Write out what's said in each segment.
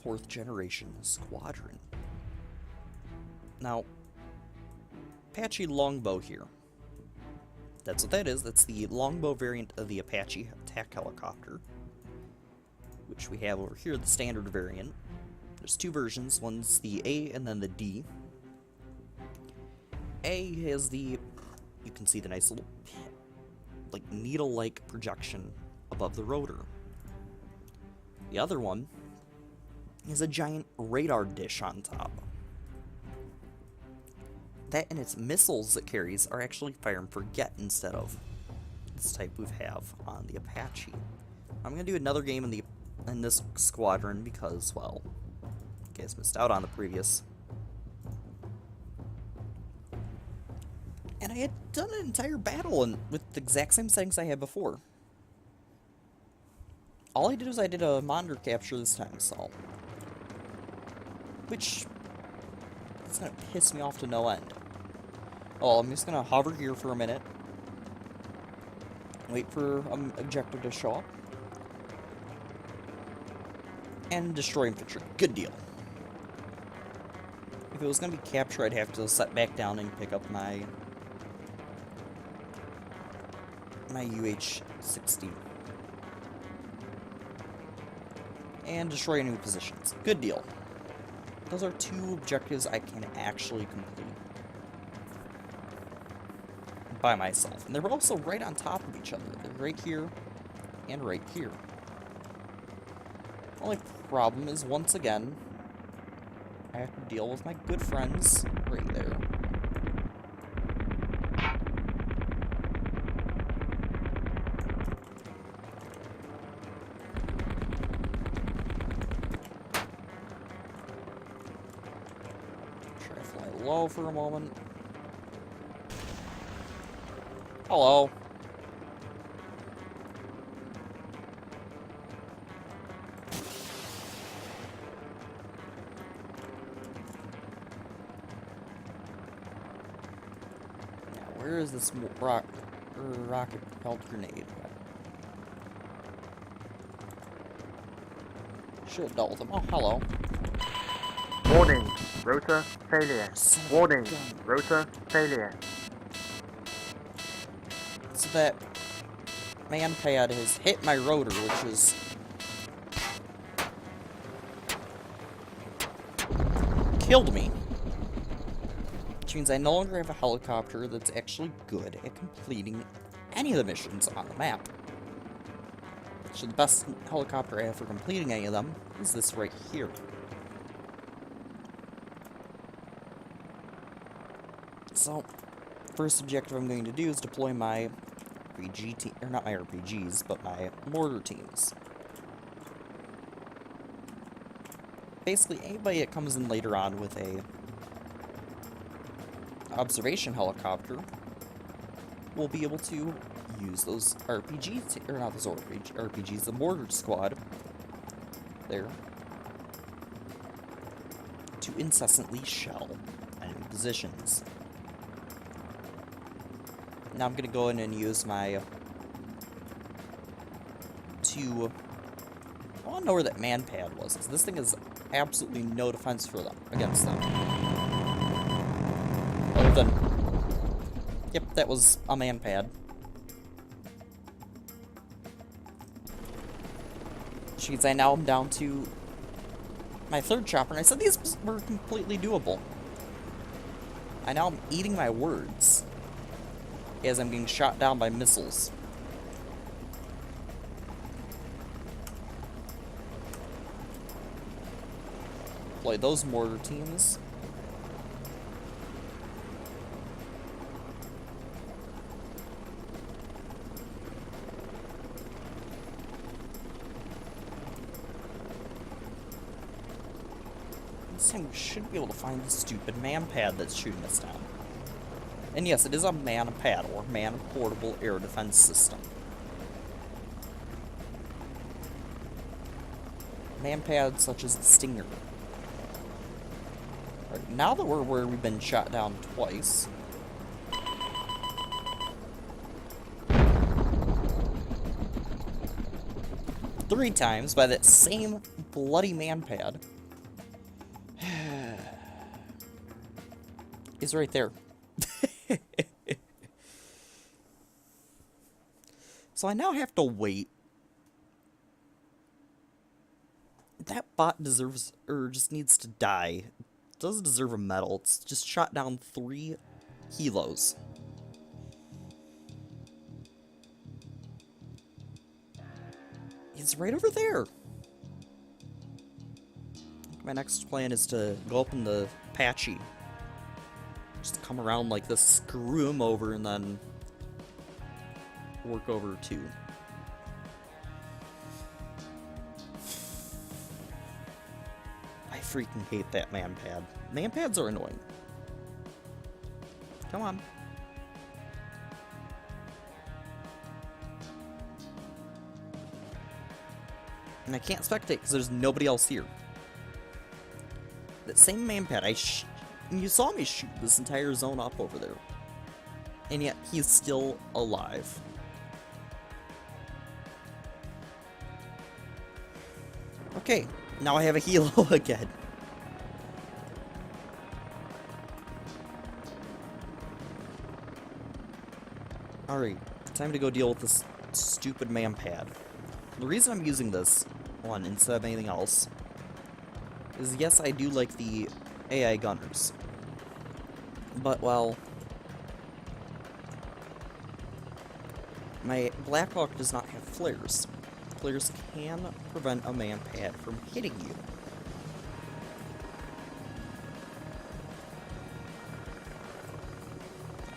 4th generation squadron. Now, Apache longbow here. That's what that is. That's the longbow variant of the Apache attack helicopter, which we have over here, the standard variant. There's two versions. One's the A and then the D. A has the, you can see the nice little, like, needle-like projection above the rotor. The other one is a giant radar dish on top. That and its missiles it carries are actually fire and forget instead of this type we have on the Apache. I'm gonna do another game in this squadron because, well, you guys missed out on the previous. And I had done an entire battle with the exact same settings I had before. All I did was I did a monitor capture this time, so, which is gonna piss me off to no end. Oh, I'm just gonna hover here for a minute. Wait for objective to show up. And destroy infantry. Good deal. If it was gonna be capture, I'd have to set back down and pick up my UH-60. And destroy new positions. Good deal. Those are two objectives I can actually complete by myself. And they're also right on top of each other. They're right here and right here. Only problem is, once again, I have to deal with my good friends right there. Try to fly low for a moment. Hello. Now, where is this rocket-propelled grenade? Should have dealt with him. Oh, hello. Warning, rotor failure. Warning, rotor failure. So that man pad has hit my rotor, which is killed me. Which means I no longer have a helicopter that's actually good at completing any of the missions on the map. So the best helicopter I have for completing any of them is this right here. So, first objective I'm going to do is deploy my RPG team, or not my RPGs, but my mortar teams. Basically, anybody that comes in later on with a observation helicopter will be able to use those RPGs, or not those RPGs, the mortar squad there, to incessantly shell enemy positions. Now I'm going to go in and use my two... I want to know where that man pad was, because this thing is absolutely no defense for them, against them. Other than... Yep, that was a man pad. Which means I now am down to my third chopper, and I said these were completely doable. I now am eating my words as I'm being shot down by missiles. Play those mortar teams. This time we should be able to find the stupid man pad that's shooting us down. And yes, it is a man-pad, or man-portable air defense system. Man-pads such as the Stinger. Right, now that we're where we've been shot down twice, 3 times by that same bloody manpad is right there. So I now have to wait. That bot deserves, or just needs to die. It doesn't deserve a medal. It's just shot down 3 helos. It's right over there. My next plan is to go up in the Apache. Just come around like this, screw him over, and then work over too. I freaking hate that manpad. Manpads are annoying. Come on. And I can't spectate because there's nobody else here. That same manpad, you saw me shoot this entire zone up over there. And yet, he's still alive. Okay, now I have a helo again. Alright, time to go deal with this stupid manpad. The reason I'm using this one instead of anything else is, yes, I do like the AI gunners. But, well, my Blackhawk does not have flares. Flares can prevent a manpad from hitting you.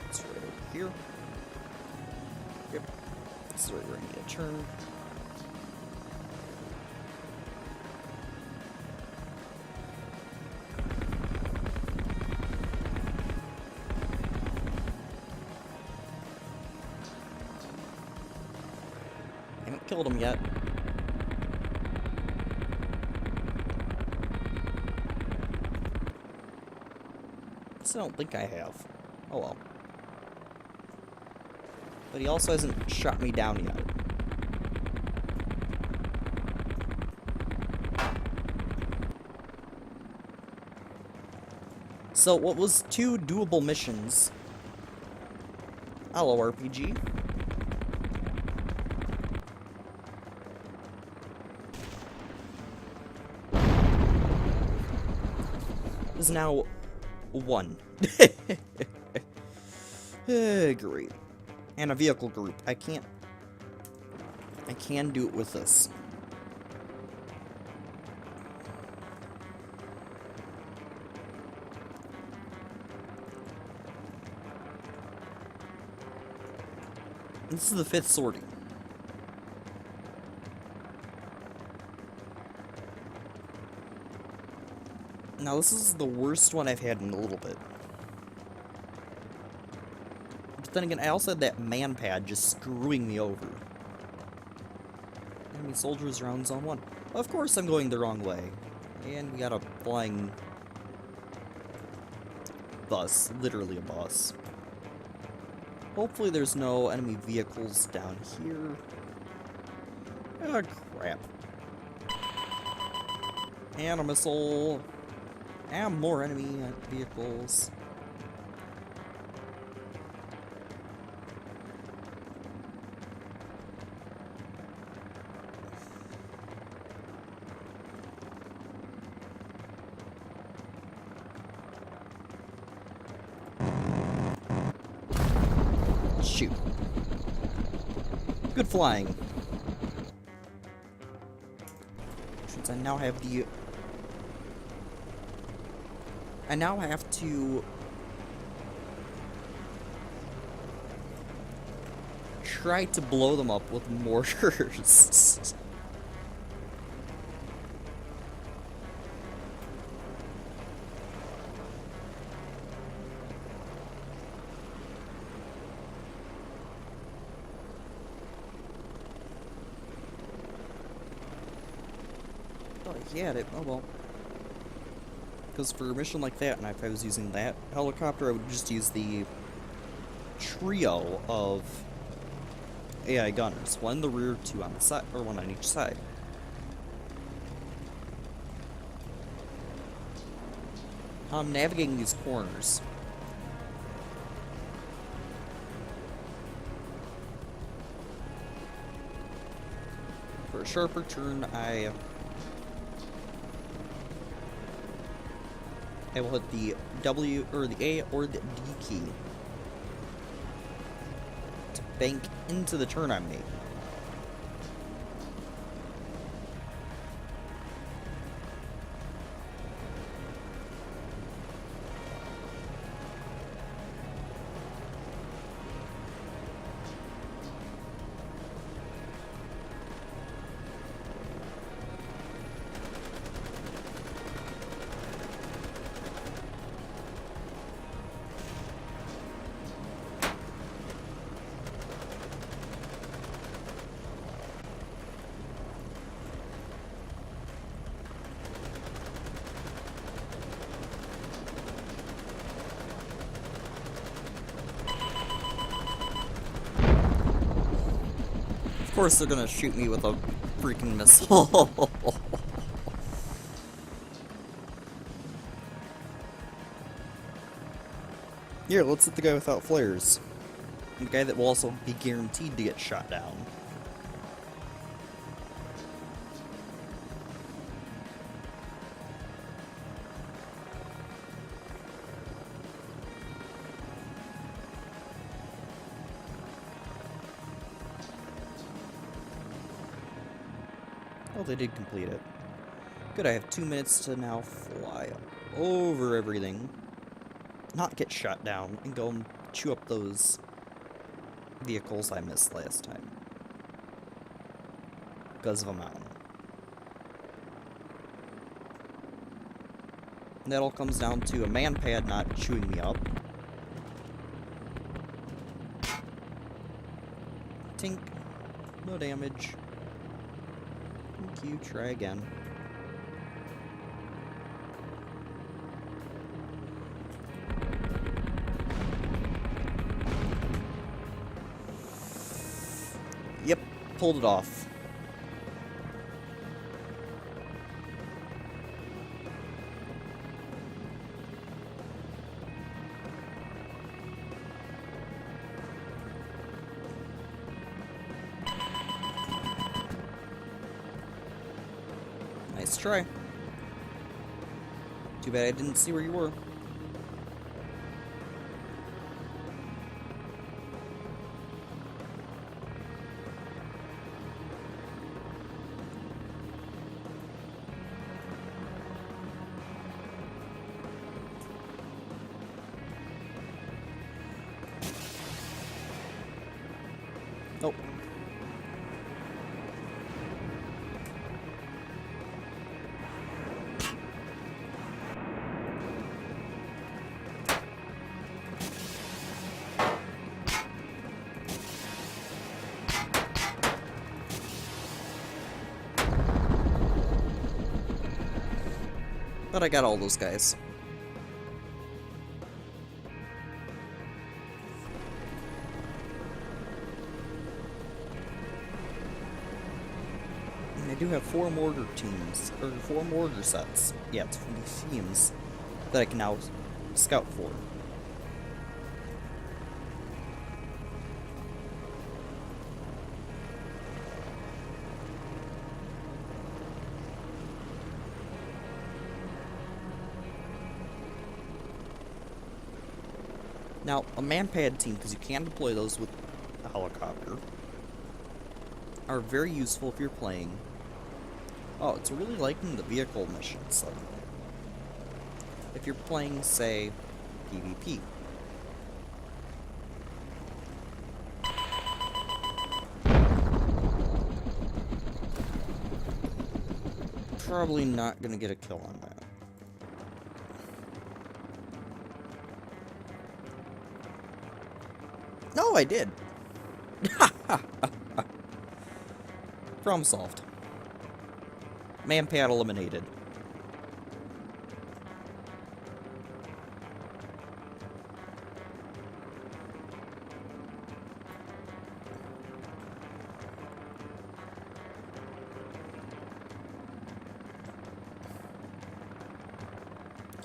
It's right over here. Yep. This is where we're going to get a turn. I haven't killed him yet. I don't think I have. Oh well. But he also hasn't shot me down yet. So what was 2 doable missions? Hello, RPG. Is now 1. Great. And a vehicle group. I can do it with this. This is the 5th sortie. Now this is the worst one I've had in a little bit. But then again, I also had that manpad just screwing me over. Enemy soldiers around zone 1. Of course I'm going the wrong way. And we got a flying bus. Literally a bus. Hopefully there's no enemy vehicles down here. Oh, crap. And a missile. And more enemy vehicles. Shoot. Good flying. Since I now have the... I now have to... try to blow them up with mortars. Yeah, oh well. Because for a mission like that, and if I was using that helicopter, I would just use the trio of AI gunners. One in the rear, 2 on the side, or 1 on each side. how I'm navigating these corners. For a sharper turn, I will hit the W or the A or the D key to bank into the turn I'm making. Of course they're gonna shoot me with a freaking missile. Here, let's hit the guy without flares. The guy that will also be guaranteed to get shot down. Oh, they did complete it. Good, I have 2 minutes to now fly over everything, not get shot down, and go and chew up those vehicles I missed last time. Because of a mountain. And that all comes down to a man-pad not chewing me up. Tink. No damage. Thank you, try again. Yep, pulled it off. Nice try. Too bad I didn't see where you were. Nope. But I got all those guys. And I do have 4 mortar teams, or 4 mortar sets. Yeah, it's from these teams that I can now scout for. Now, a man-pad team, because you can deploy those with a helicopter, are very useful if you're playing. Oh, it's really liking the vehicle missions suddenly. If you're playing, say, PvP. Probably not gonna get a kill on that. No, I did. Problem solved. Man-pad eliminated.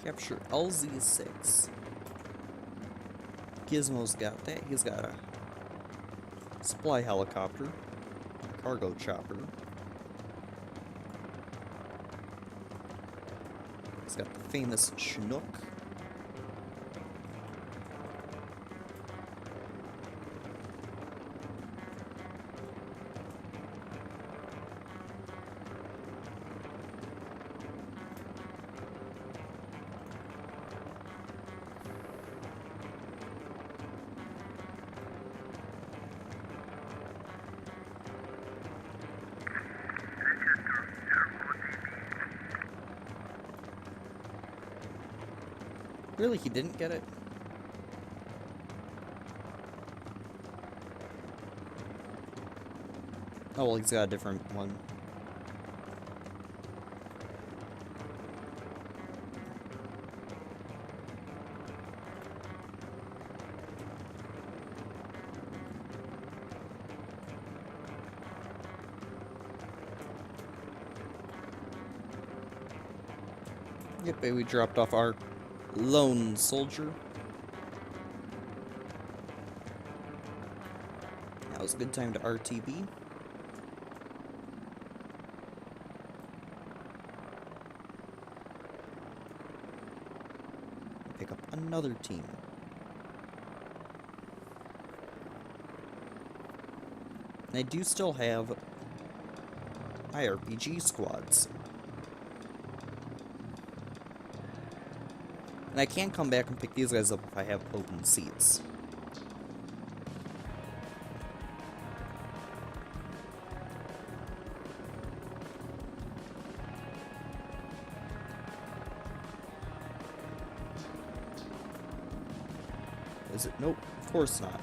Capture LZ6. Gizmo's got that. He's got a supply helicopter, a cargo chopper. He's got the famous Chinook. Really, he didn't get it? Oh, well, he's got a different one. Yep, we dropped off our lone soldier. That was a good time to RTB. Pick up another team. And I do still have IRPG squads. And I can come back and pick these guys up if I have open seats. Is it? Nope, of course not.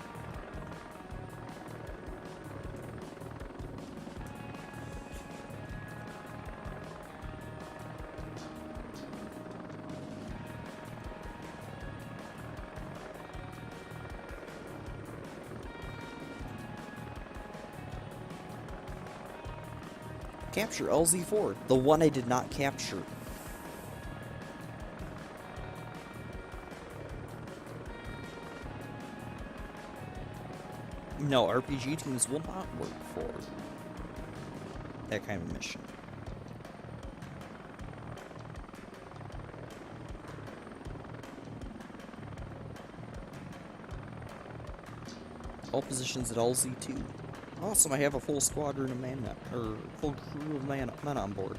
Capture LZ4, the one I did not capture. No, RPG teams will not work for that kind of mission. All positions at LZ2. Awesome, I have a full squadron of men, or full crew of men on board.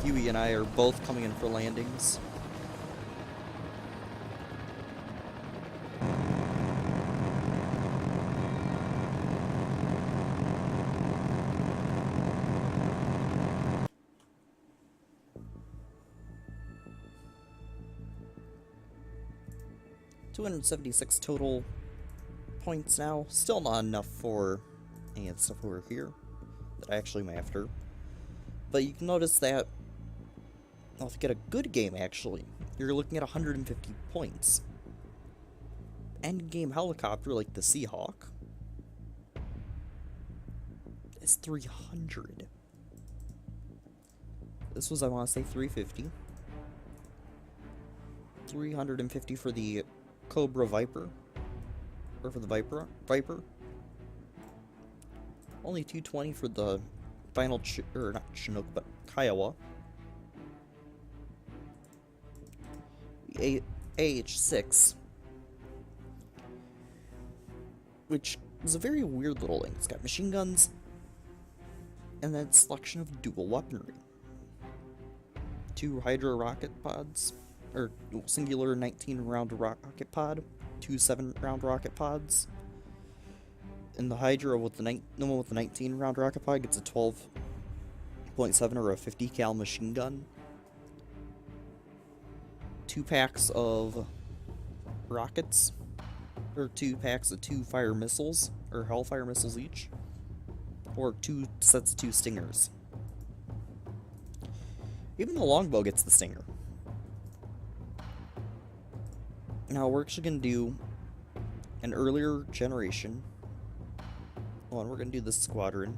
Huey and I are both coming in for landings. $276 total points now. Still not enough for any of the stuff over here that I actually am after. But you can notice that, well, to get a good game, actually, you're looking at 150 points. End-game helicopter, like the Seahawk, is 300. This was, I want to say, 350. 350 for the Cobra Viper. Or for the Viper. Only 220 for the final, or not Chinook, but Kiowa. The AH-6, which is a very weird little thing. It's got machine guns, and then selection of dual weaponry. 2 Hydra rocket pods, or singular 19-round rocket pod, 2 7-round rocket pods. And the Hydra with the one with the 19-round rocket pod gets a 12.7 or a 50 cal machine gun. 2 packs of rockets, or 2 packs of 2 fire missiles, or hellfire missiles each, or 2 sets of 2 stingers. Even the longbow gets the stinger. Now we're actually going to do an earlier generation. Hold on, we're going to do this squadron.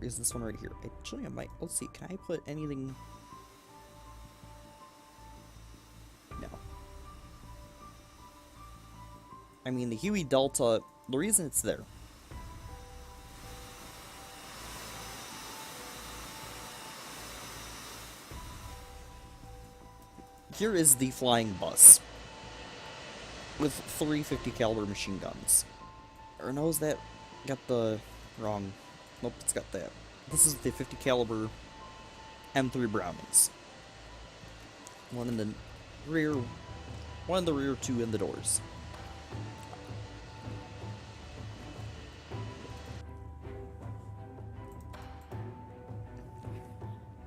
Is this one right here? Actually, I might. Let's see. Can I put anything? No. I mean, the Huey Delta, the reason it's there. Here is the flying bus with 3 50 caliber machine guns. Or no, is that got the wrong? Nope, it's got that. This is the 50 caliber M3 Brownings. One in the rear, 2 in the doors.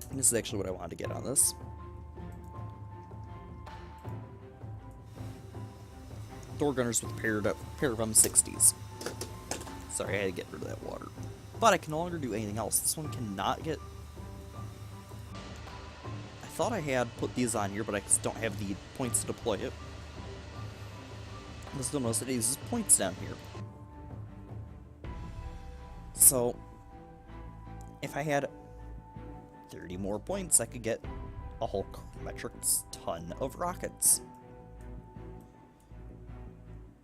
And this is actually what I wanted to get on this. Door gunners with a pair of M60s. Sorry, I had to get rid of that water. But I can no longer do anything else. This one cannot get... I thought I had put these on here, but I just don't have the points to deploy it. You'll still notice it uses points down here. So, if I had 30 more points, I could get a whole metric ton of rockets.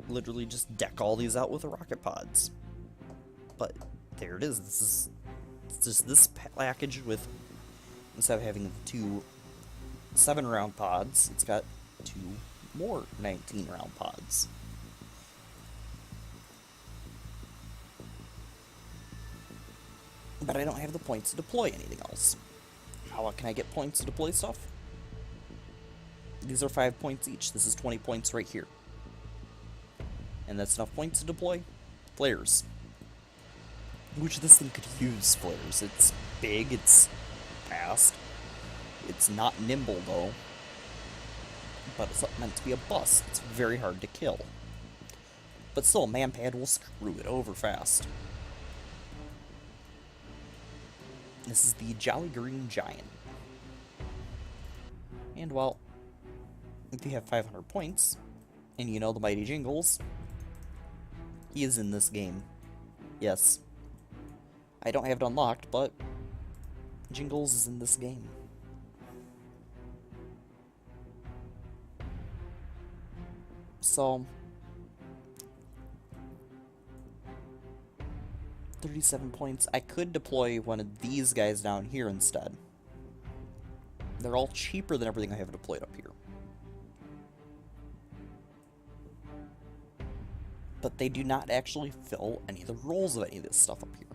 Literally just deck all these out with rocket pods. But there it is. It's just this package with, instead of having the 2 7-round pods, it's got 2 more 19-round pods. But I don't have the points to deploy anything else. How can I get points to deploy stuff? These are 5 points each. This is 20 points right here. And that's enough points to deploy flares. Which this thing could use flares. It's big, it's fast. It's not nimble though. But it's not meant to be a bus. It's very hard to kill. But still, a manpad will screw it over fast. This is the Jolly Green Giant. And well, if you have 500 points, and you know the Mighty Jingles, he is in this game. Yes. I don't have it unlocked, but Jingles is in this game. So, 37 points. I could deploy one of these guys down here instead. They're all cheaper than everything I have deployed up here. But they do not actually fill any of the roles of any of this stuff up here.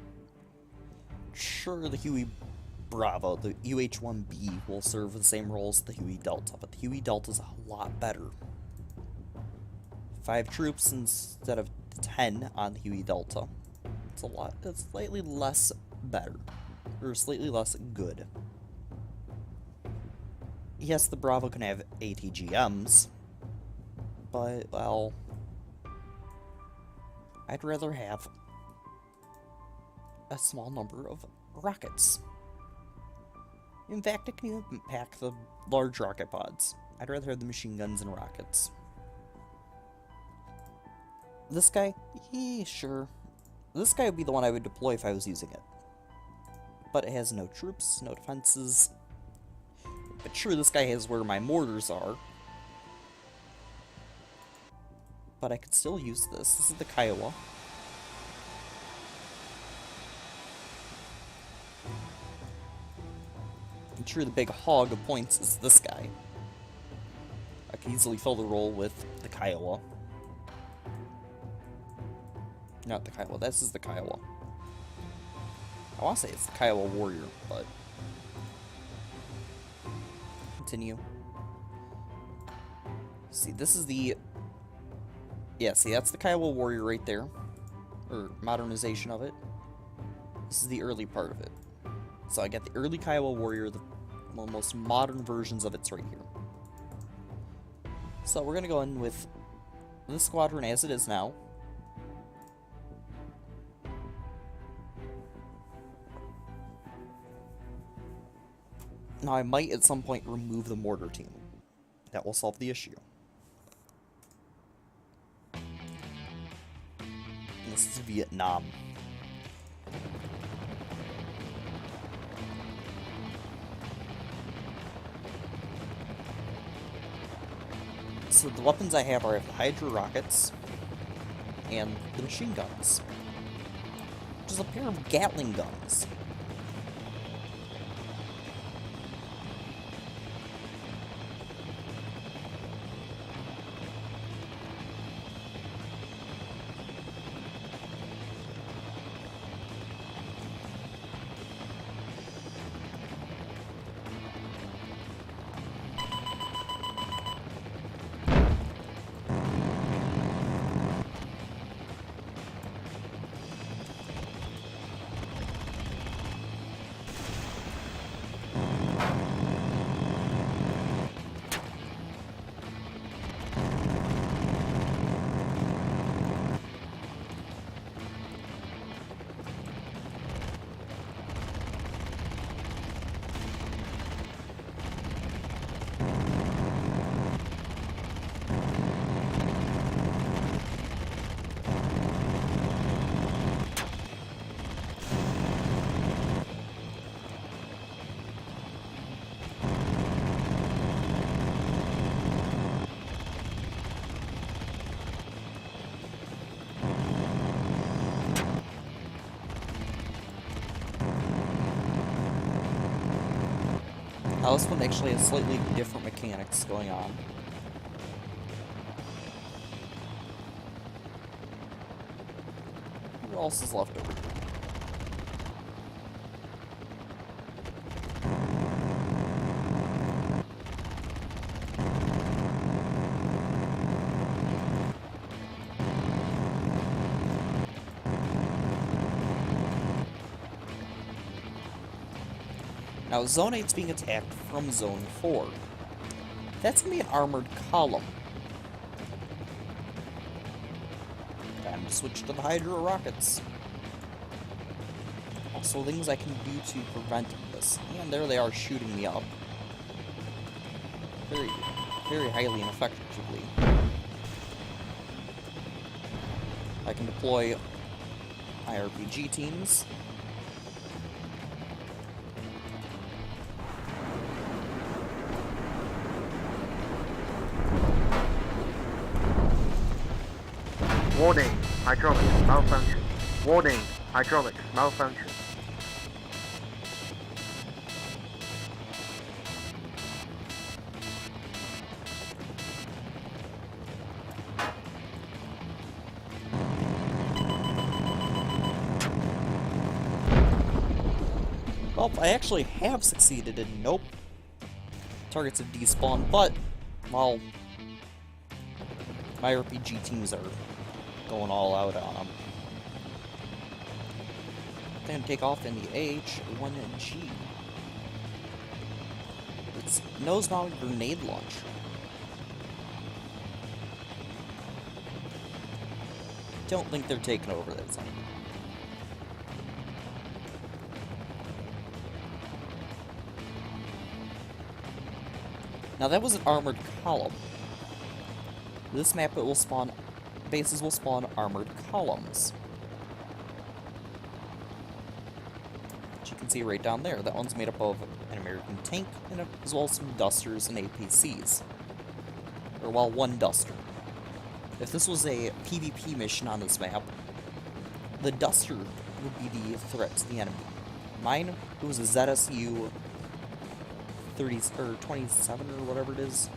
Sure, the Huey Bravo, the UH-1B, will serve the same roles as the Huey Delta, but the Huey Delta is a lot better. 5 troops instead of 10 on the Huey Delta. It's slightly less better, or slightly less good. Yes, the Bravo can have ATGMs, but, well, I'd rather have a small number of rockets. In fact, it can even pack the large rocket pods. I'd rather have the machine guns and rockets. This guy? Sure. This guy would be the one I would deploy if I was using it. But it has no troops, no defenses. But sure, this guy has where my mortars are. But I could still use this. This is the Kiowa. And sure, the big hog of points is this guy. I can easily fill the role with the Kiowa. Not the Kiowa, this is the Kiowa. I want to say it's the Kiowa Warrior, but... Continue. See, this is the... Yeah, see, that's the Kiowa Warrior right there. Or modernization of it. This is the early part of it. So I got the early Kiowa Warrior, the most modern versions of it's right here. So we're gonna go in with this squadron as it is now. Now I might at some point remove the mortar team. That will solve the issue. And this is Vietnam. So the weapons I have are the Hydra rockets and the machine guns. Just a pair of Gatling guns. Now this one actually has slightly different mechanics going on. Who else is left over here? Now, Zone 8's being attacked from Zone 4. That's going to be an armored column. Time to switch to the Hydra rockets. Also, things I can do to prevent this. And there they are shooting me up. Very, very highly and effectively. I can deploy my RPG teams. Warning, hydraulics malfunction. Warning, hydraulics malfunction. Well, I actually have succeeded in nope. Targets have despawned, but, well, my RPG teams are going all out on them. They're gonna take off in the AH-1G. It's nose-mounted grenade launcher. Don't think they're taking over that zone. Now that was an armored column. This map it will spawn bases will spawn armored columns. Which you can see right down there. That one's made up of an American tank, and as well as some Dusters and APCs. Or, well, one Duster. If this was a PvP mission on this map, the Duster would be the threat to the enemy. Mine, it was a ZSU 30 or 27 or whatever it is.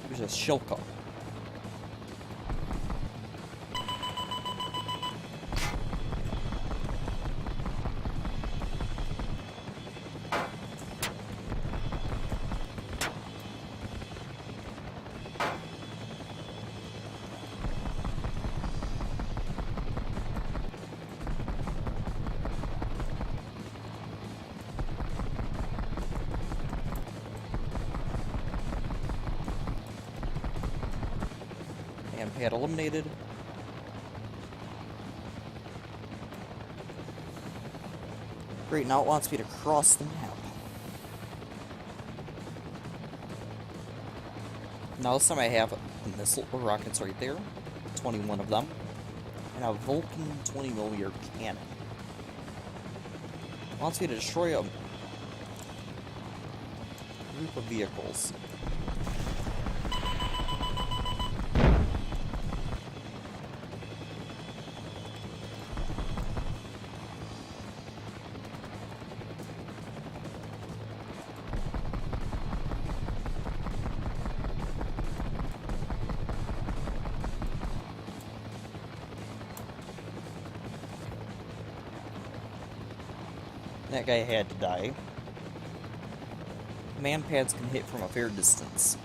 It was a Shilka. And pad eliminated. Great, now it wants me to cross the map. Now this time I have missile rockets right there. 21 of them. And a Vulcan 20mm cannon. It wants me to destroy a group of vehicles. That guy had to die. Man pads can hit from a fair distance.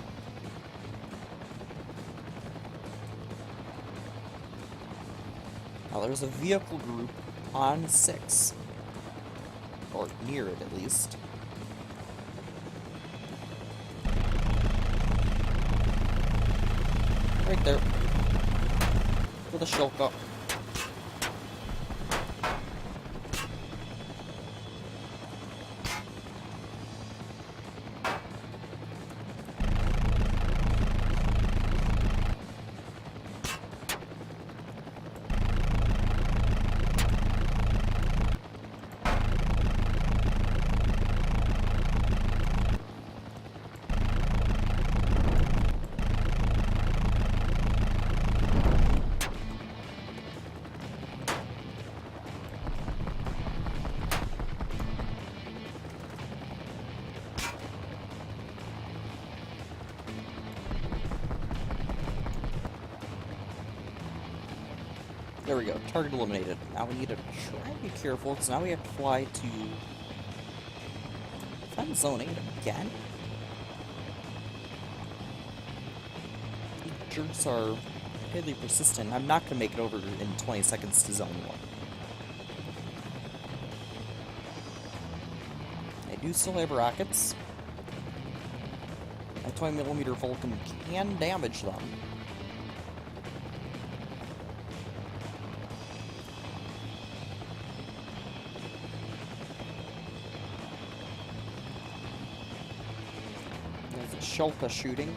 Now there's a vehicle group on 6. Or near it, at least. Right there. With a shulk up. There we go, target eliminated. Now we need to try to be careful, because now we have to fly to... Find Zone 8 again? These jerks are highly persistent. I'm not going to make it over in 20 seconds to Zone 1. I do still have rockets. My 20mm Vulcan can damage them. Shulka shooting.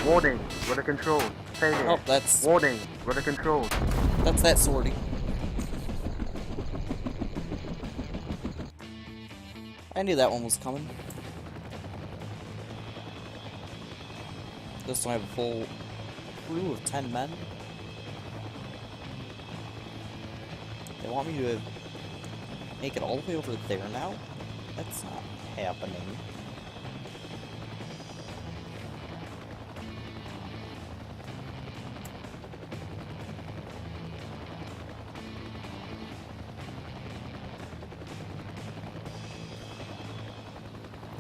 Warning, rudder control. Failure. Oh, that's... Warning, rudder control. That's that sortie. I knew that one was coming. This one I have a full crew of 10 men. They want me to make it all the way over there now? That's not happening.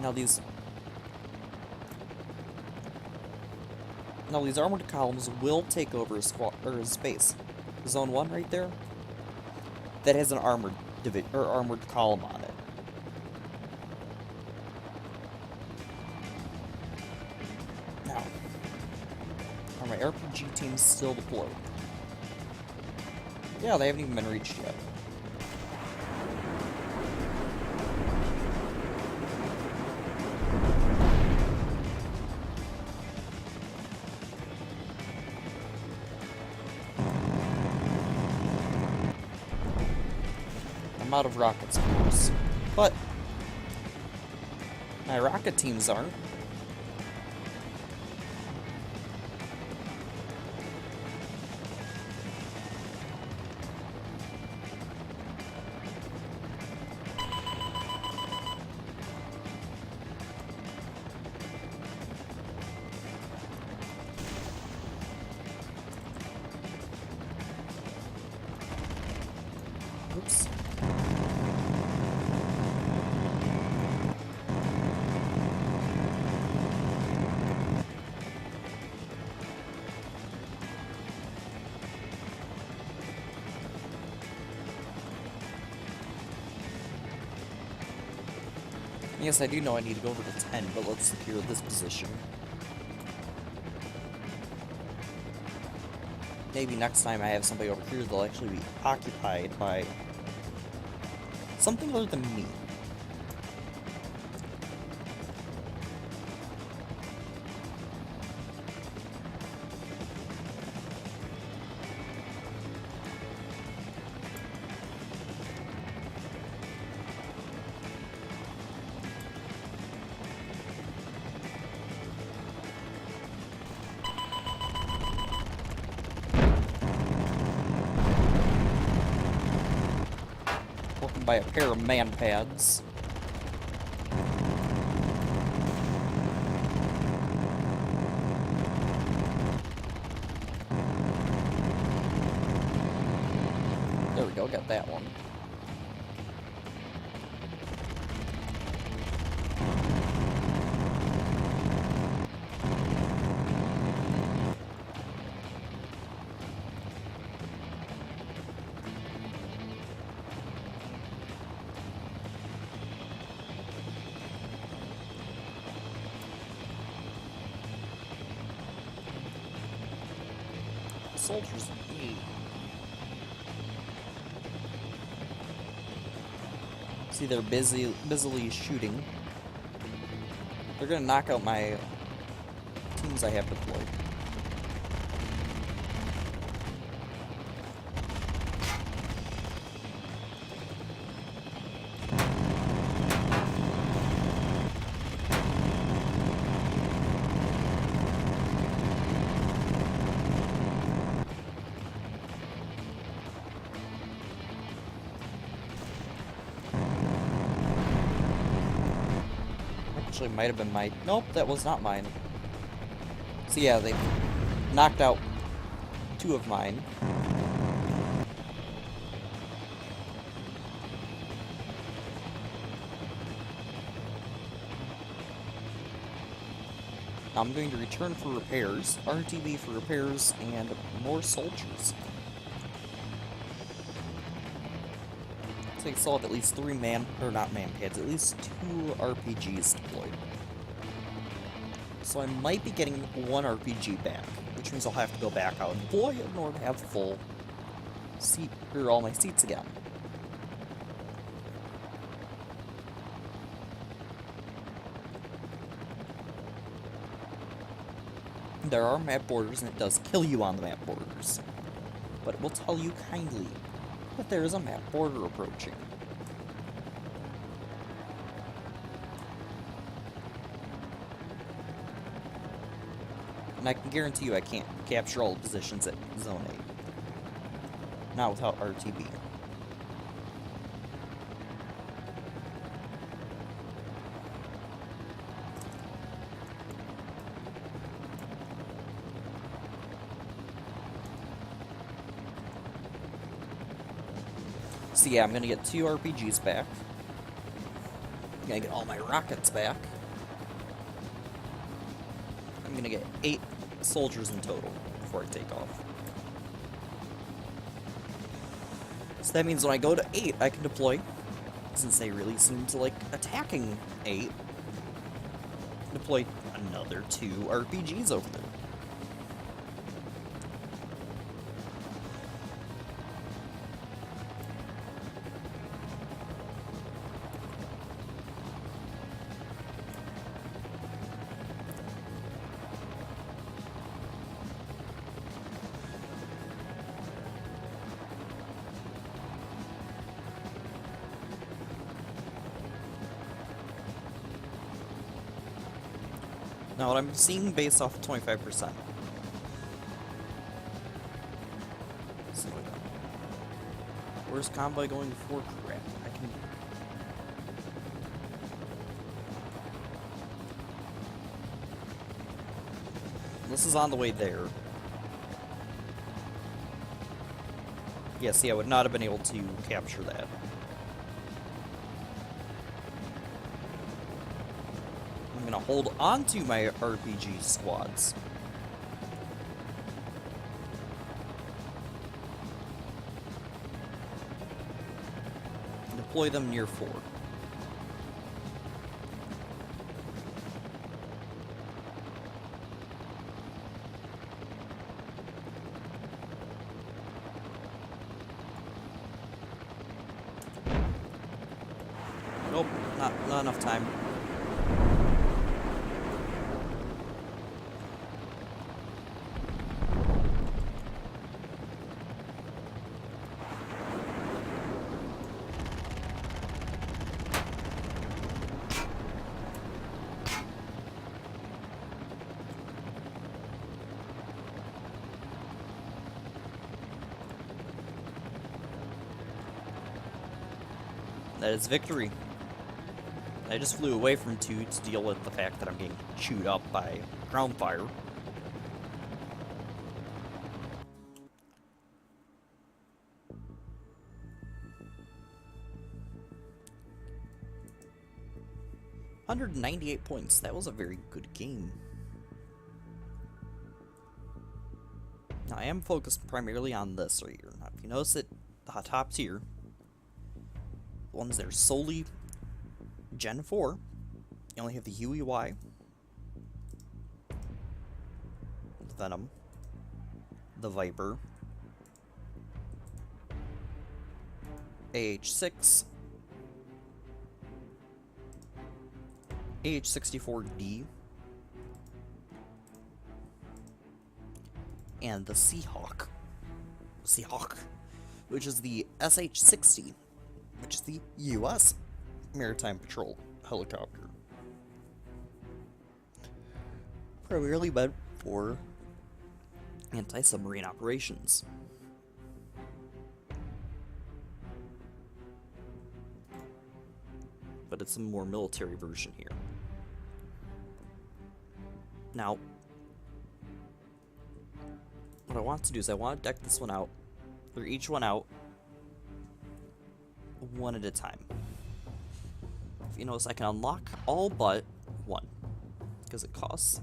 Now these armored columns will take over a space. Zone 1 right there. That has an armored column on it. Now, are my RPG teams still deployed? Yeah, they haven't even been reached yet. I'm out of rockets, of course. But my rocket teams aren't. Oops. Yes, I do know I need to go over to 10, but let's secure this position. Maybe next time I have somebody over here, they'll actually be occupied by something other than me. By a pair of man pads. There we go, got that one. Soldiers. See, they're busily shooting. They're gonna knock out my teams I have deployed. Actually, might have been mine. Nope, that was not mine. So yeah, they knocked out 2 of mine. Now I'm going to return for repairs, RTB for repairs, and more soldiers. I still have at least 3 not man pads, at least 2 RPGs deployed. So I might be getting 1 RPG back, which means I'll have to go back out and deploy it in order to have full seat, or all my seats again. There are map borders, and it does kill you on the map borders, but it will tell you kindly that there is a map border approaching. And I can guarantee you I can't capture all the positions at Zone 8. Not without RTB. So yeah, I'm gonna get 2 RPGs back. I'm gonna get all my rockets back. I'm gonna get 8 soldiers in total before I take off. So that means when I go to 8, I can deploy, since they really seem to like attacking 8, deploy another 2 RPGs over there. Now, what I'm seeing based off of 25%. So, where's convoy going for? Crap. I can. This is on the way there. Yeah, see, I would not have been able to capture that. I'm gonna hold on to my RPG squads. Deploy them near 4. Oh, not enough time. That is victory. I just flew away from 2 to deal with the fact that I'm getting chewed up by ground fire. $198 points. That was a very good game. Now, I am focused primarily on this right here. Now, if you notice it, the top tier, the ones that are solely Gen 4, you only have the UEY, the Venom, the Viper, AH6, AH-64D, and the Seahawk, which is the SH-60, which is the U.S. Maritime Patrol helicopter. Primarily meant for anti-submarine operations. But it's a more military version here. Now, what I want to do is I want to deck this one out, or each one out, one at a time. If you notice, I can unlock all but one, because it costs.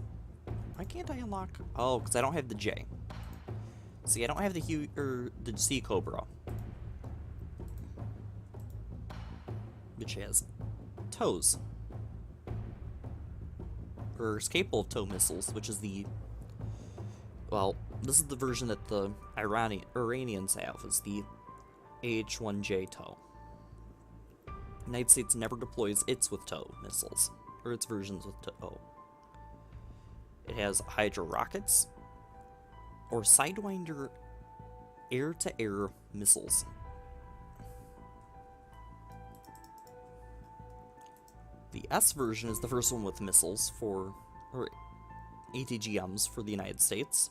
Why can't I unlock? Oh, because I don't have the J. See, I don't have the Sea Cobra, which has tows, or is capable of tow missiles, which is the, well, this is the version that the Iranians have, is the AH-1J tow. The United States never deploys its with tow missiles, or its versions with tow. It has Hydra rockets, or Sidewinder air-to-air missiles. The S version is the first one with missiles for, or ATGMs for the United States.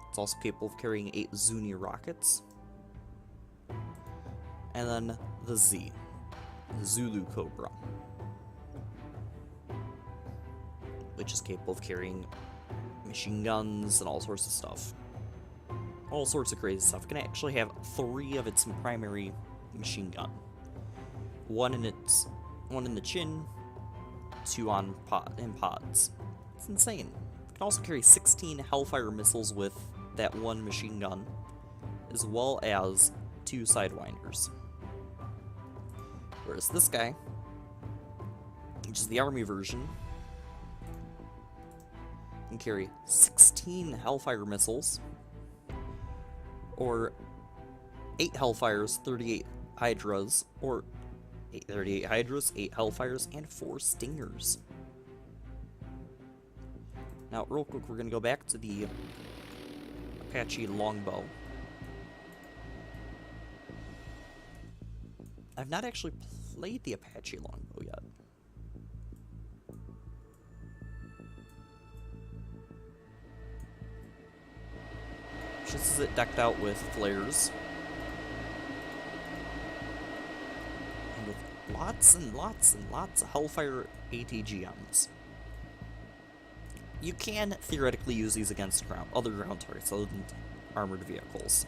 It's also capable of carrying 8 Zuni rockets. And then the Z, the Zulu Cobra, which is capable of carrying machine guns and all sorts of stuff. All sorts of crazy stuff. It can actually have 3 of its primary machine gun. One in the chin, 2 in pods. It's insane. It can also carry 16 Hellfire missiles with that 1 machine gun, as well as 2 Sidewinders. Whereas this guy, which is the Army version, can carry 16 Hellfire missiles, or 8 Hellfires, 38 Hydras, or 38 Hydras, 8 Hellfires, and 4 Stingers. Now, real quick, we're going to go back to the Apache longbow. I've not actually played the Apache longbow yet. Just as it decked out with flares. And with lots and lots and lots of Hellfire ATGMs. You can theoretically use these against other ground targets other than armored vehicles.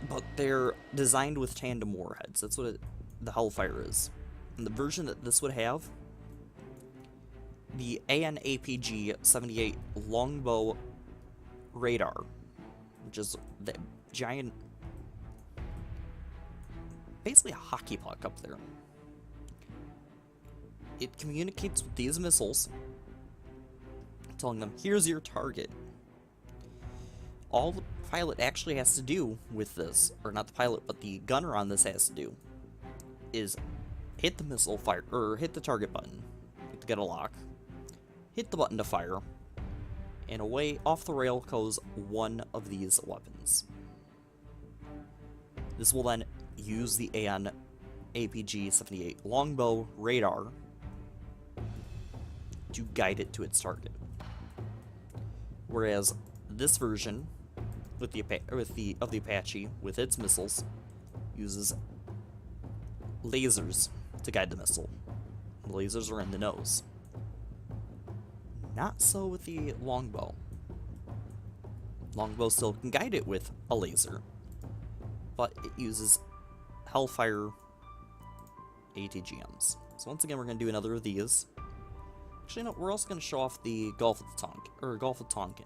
But they're designed with tandem warheads. That's what the Hellfire is. And the version that this would have, the AN/APG-78 longbow radar, which is the giant, basically a hockey puck up there. It communicates with these missiles, telling them, here's your target. all the pilot actually has to do with this, or not the pilot, but the gunner on this has to do, is hit the missile fire, or hit the target button to get a lock, hit the button to fire, and away off the rail goes one of these weapons. This will then use the AN APG-78 longbow radar to guide it to its target. Whereas this version of the Apache with its missiles uses lasers to guide the missile. The lasers are in the nose. Not so with the longbow. Longbow still can guide it with a laser, but it uses Hellfire ATGMs. So once again, we're going to do another of these. Actually, no, we're also going to show off the Gulf of Tonkin.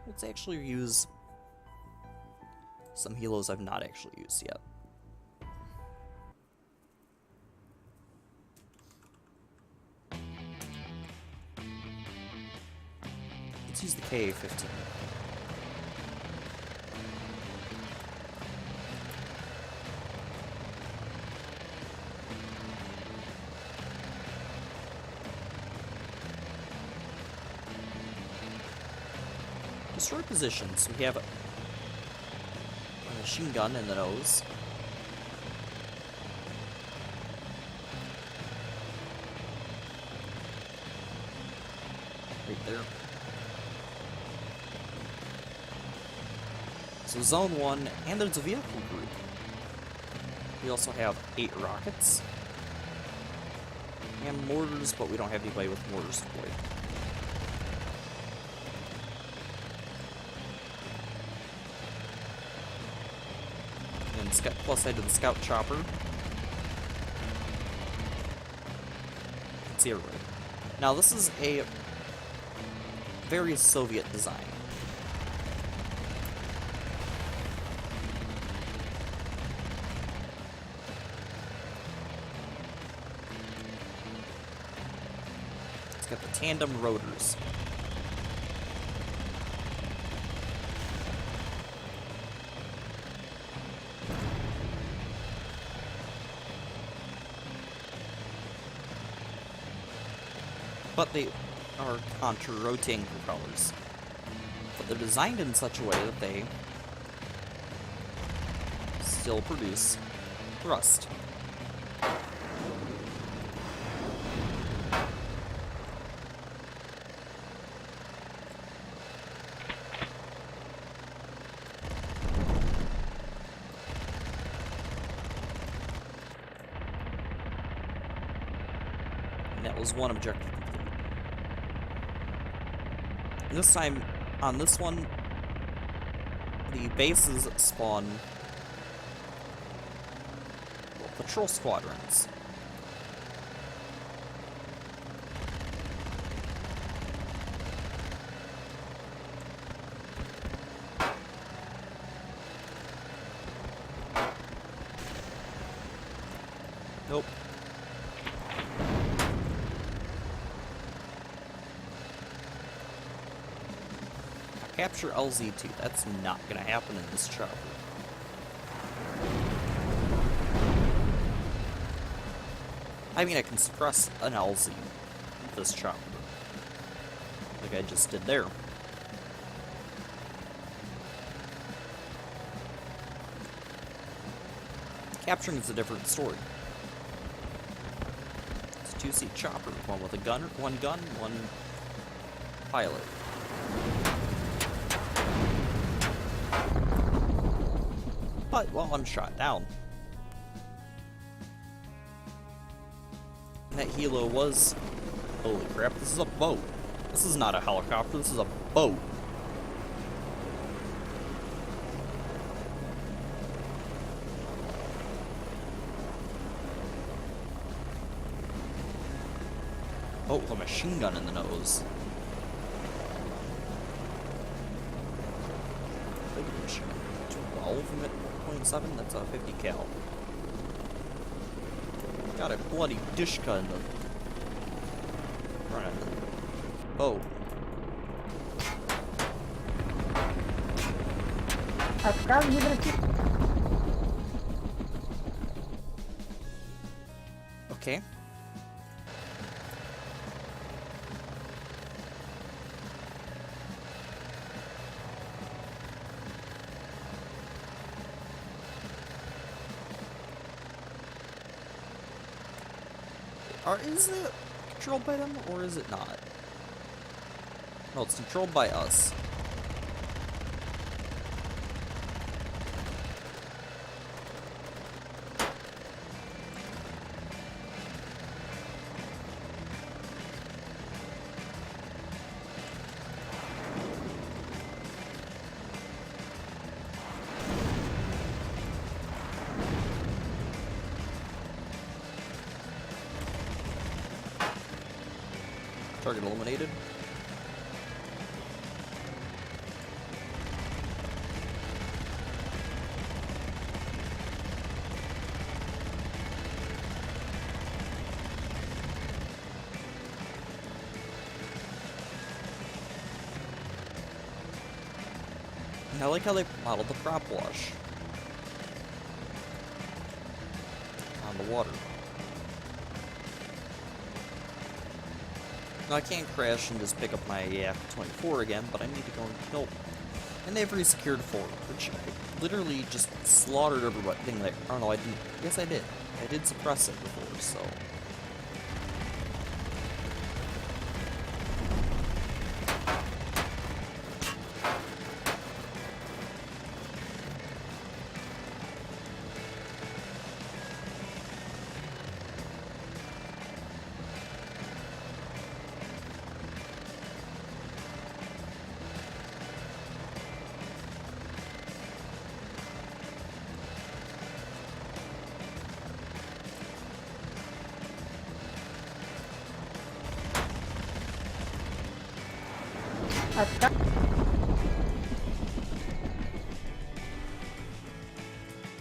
Let's actually use some helos I've not actually used yet. Let's use the KA-15. Destroy positions. We have a machine gun in the nose. Right there. So zone 1, and there's a vehicle group. We also have 8 rockets. And mortars, but we don't have anybody with mortars deployed. Plus I did the scout chopper. It's here, right? Now this is a very Soviet design. It's got the tandem rotors. But they are contra-rotating propellers. But they're designed in such a way that they still produce thrust. And that was one objective. This time, on this one, the bases spawn patrol squadrons. Nope. Capture LZ2. That's not gonna happen in this chopper. I mean, I can suppress an LZ with this chopper, like I just did there. Capturing is a different story. It's a 2-seat chopper, one with a gunner, one gun, one pilot. But, well, I'm shot down. And that helo was... Holy crap, this is a boat. This is not a helicopter, this is a boat. Oh, with a machine gun in the nose. Big machine gun. 12.7, that's a 50 cal. Got a bloody dishka in the front end. Oh. Отказывай, гидрофит. Okay. Is it controlled by them, or is it not? No, it's controlled by us. Target eliminated. And I like how they modeled the prop wash on the water. Now I can't crash and just pick up my Yak-24 again, but I need to go and kill. And they've resecured forward, which I literally just slaughtered everything there. Oh no, I didn't. Yes, I did. I did suppress it before, so.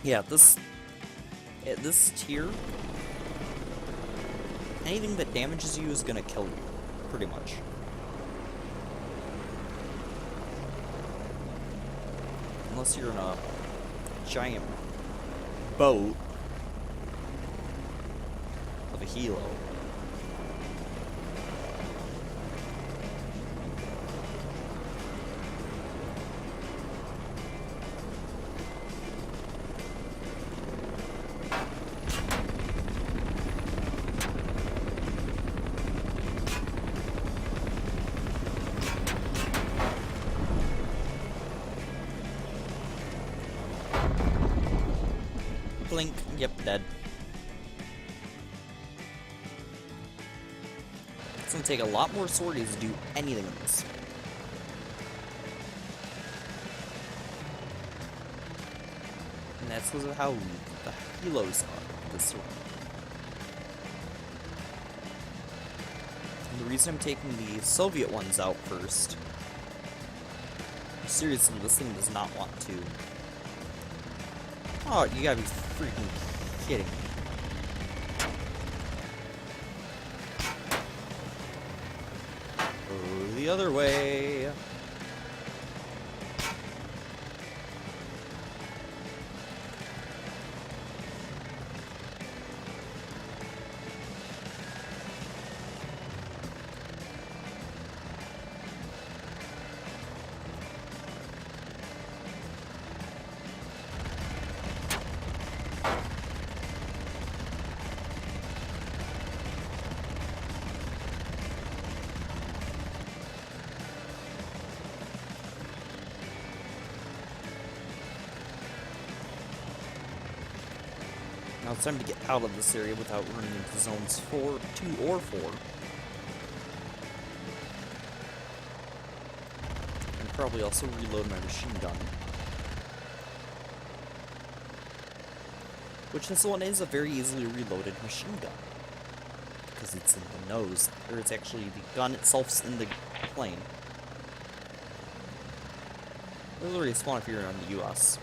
Yeah, this tier, anything that damages you is gonna kill you, pretty much. Unless you're in a giant boat of a helo. Blink. Yep, dead. It's gonna take a lot more sorties to do anything in this. And that's because of how weak the helos are this one. And the reason I'm taking the Soviet ones out first. Seriously, this thing does not want to. Oh, you gotta be freaking kidding me. Go the other way. Now it's time to get out of this area without running into zones 2 or 4. And probably also reload my machine gun. Which this one is a very easily reloaded machine gun. Because it's in the nose, or it's actually the gun itself's in the plane. It'll respawn if you're in the US.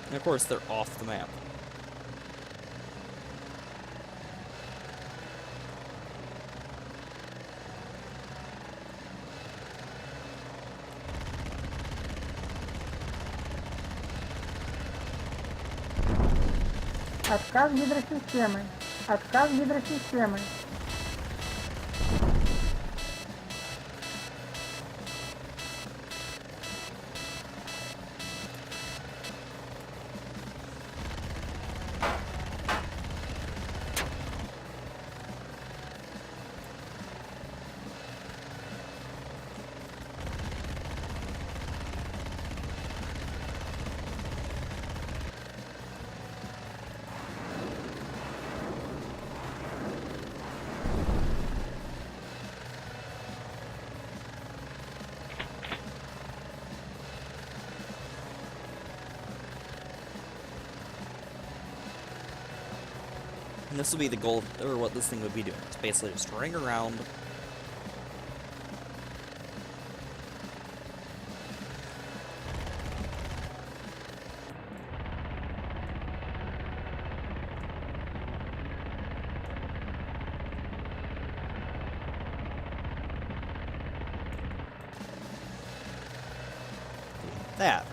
And of course, they're off the map. Отказ гидросистемы. Отказ гидросистемы. And this will be the goal, or what this thing would be doing. It's basically just ring around. That.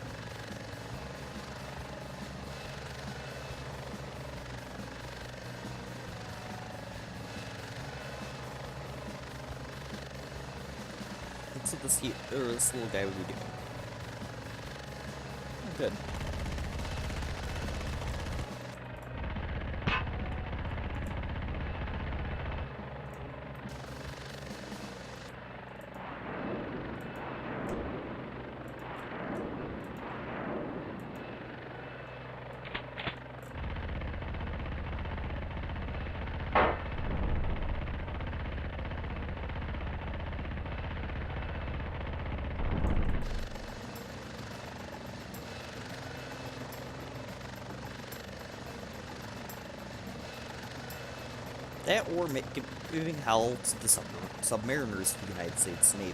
That's what this little guy would be doing. Oh, good. That or giving hell to the submariners of the United States Navy.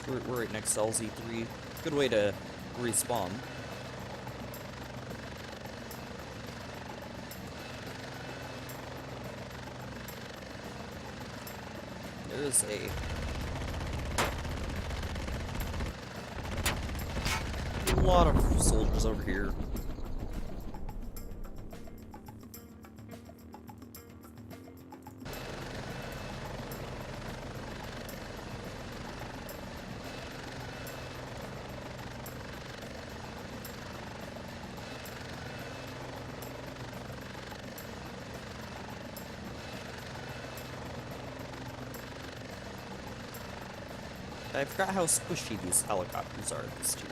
We're right next to LZ3. Good way to respawn. There's a lot of soldiers over here. I forgot how squishy these helicopters are this tier.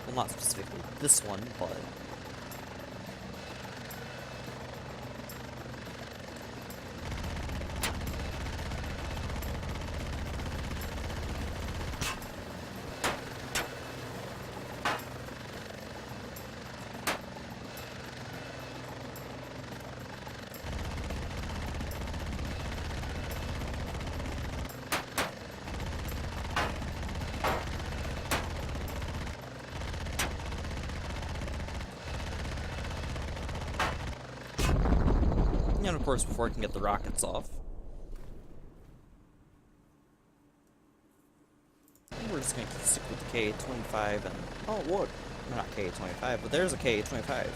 Well, not specifically this one, but... And of course, before I can get the rockets off. We're just gonna stick with the K-25 and... Oh, look! Not K-25, but there's a K-25.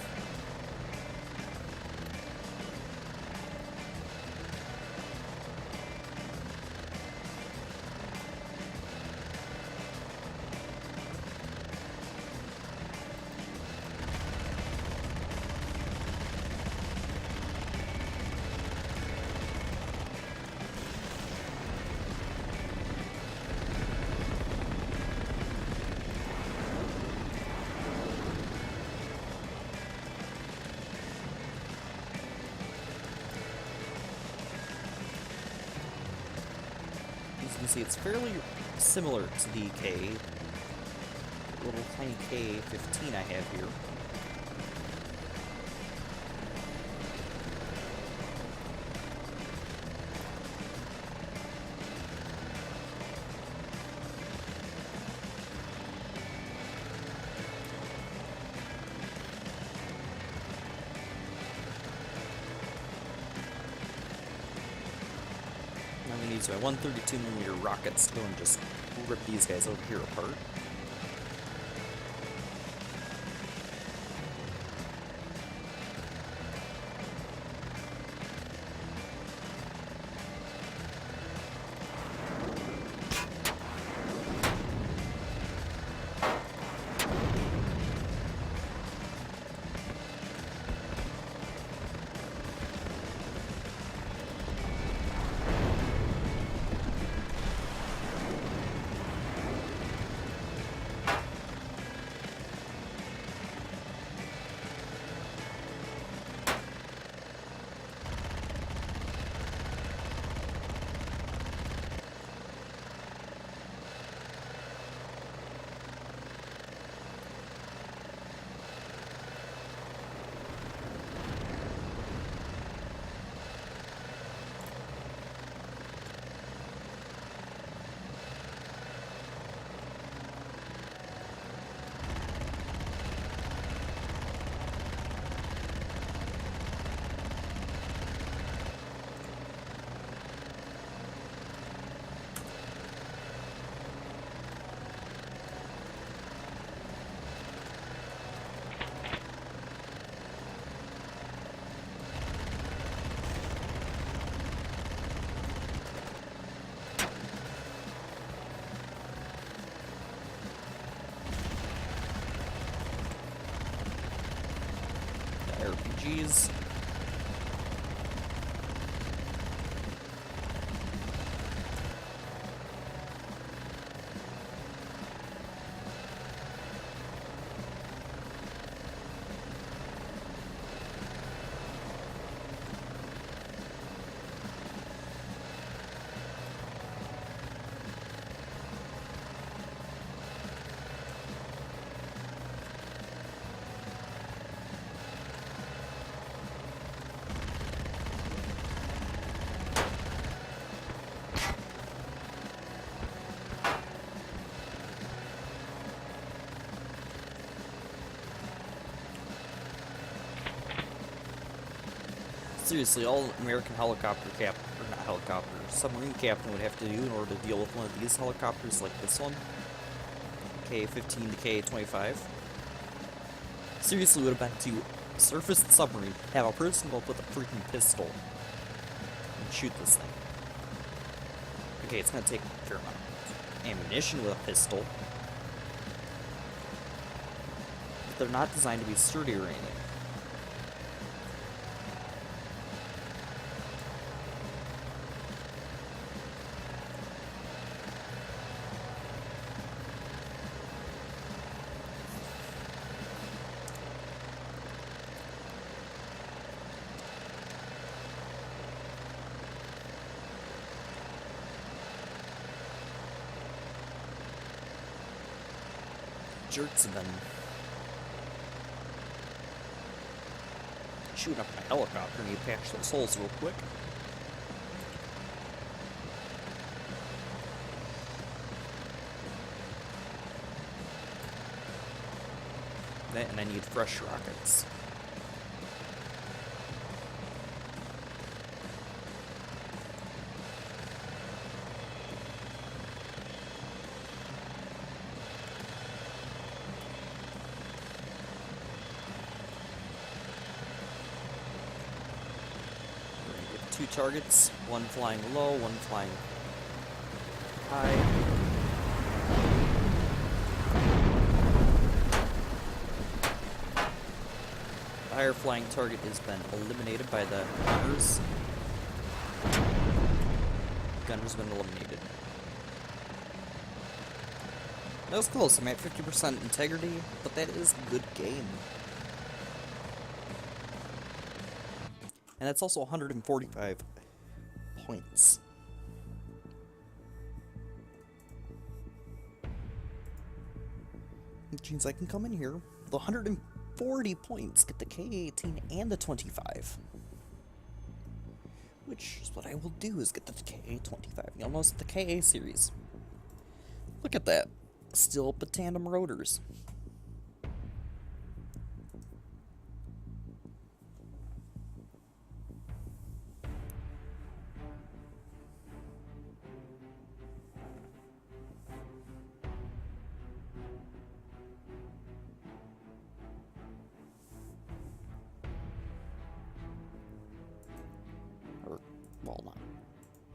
As you can see, it's fairly similar to the little tiny K-15 I have here. use my 132mm rockets to go and just rip these guys over here apart. RPGs. Seriously, all American helicopter or not helicopter, submarine captain would have to do in order to deal with one of these helicopters like this one, Ka-15 to Ka-25, seriously would have been to surface the submarine, have a person go up with a freaking pistol, and shoot this thing. Okay, it's gonna take a fair amount of ammunition with a pistol, but they're not designed to be sturdy or anything. Jerks have been shooting up my helicopter. Need to patch those holes real quick. And I need fresh rockets. Two targets, one flying low, one flying high. The higher flying target has been eliminated by the gunners. Gunner's been eliminated. That was close. I'm at 50% integrity, but that is a good game. And that's also 145 points. Which means I can come in here with 140 points, get the Ka-18 and the 25. Which is what I will do, is get the Ka-25. You'll notice the Ka series. Look at that. Still up at tandem rotors.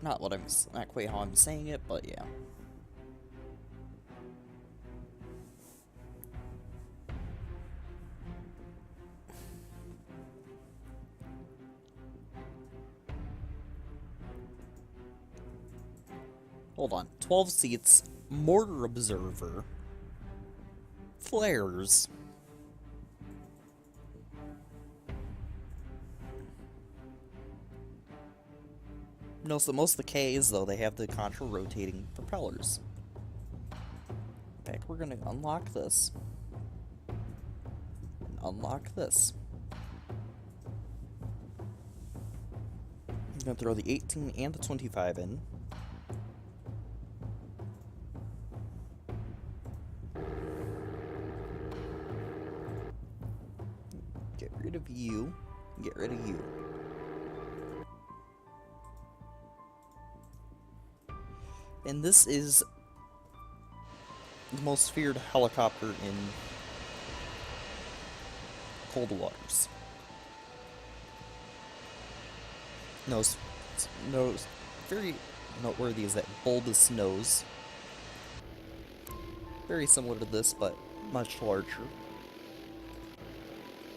Not not quite how I'm saying it, but yeah. Hold on. 12 seats, mortar observer, flares. Notice that most of the Ks, though, they have the contra-rotating propellers. In fact, we're going to unlock this. And unlock this. I'm going to throw the 18 and the 25 in. Get rid of you. Get rid of you. And this is the most feared helicopter in cold waters. Very noteworthy is that bulbous nose. Very similar to this, but much larger.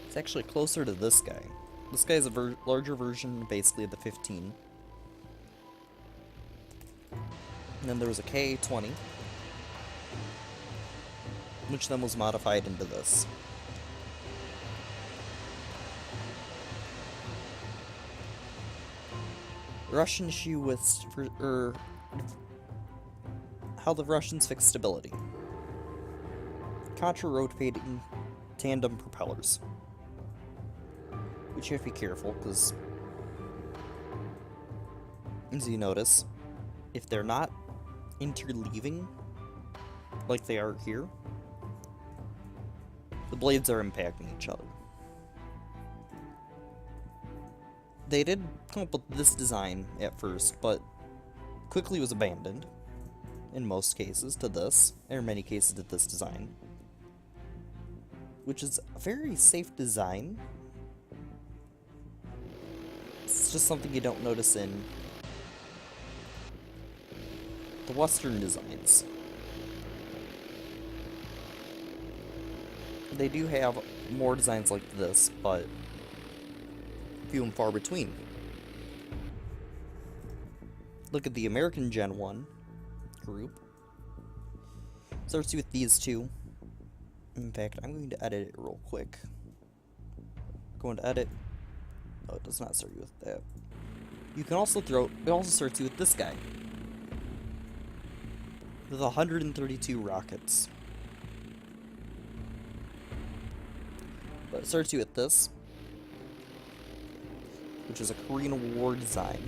It's actually closer to this guy. This guy is a larger version, basically, of the 15. And then there was a Ka-20, which then was modified into this. The Russian issue with how the Russians fix stability. Contra-rotating tandem propellers. Which you have to be careful, because as you notice, if they're not interleaving like they are here, the blades are impacting each other. They did come up with this design at first, but quickly was abandoned, in most cases, to this, or in many cases to this design. Which is a very safe design. It's just something you don't notice in the Western designs. They do have more designs like this, but few and far between. Look at the American Gen 1 group. Starts with these two. In fact, I'm going to edit it real quick. Going to edit. Oh, it does not start you with that. You can also it also starts you with this guy. With 132 rockets. But it starts you with this, which is a Korean War design.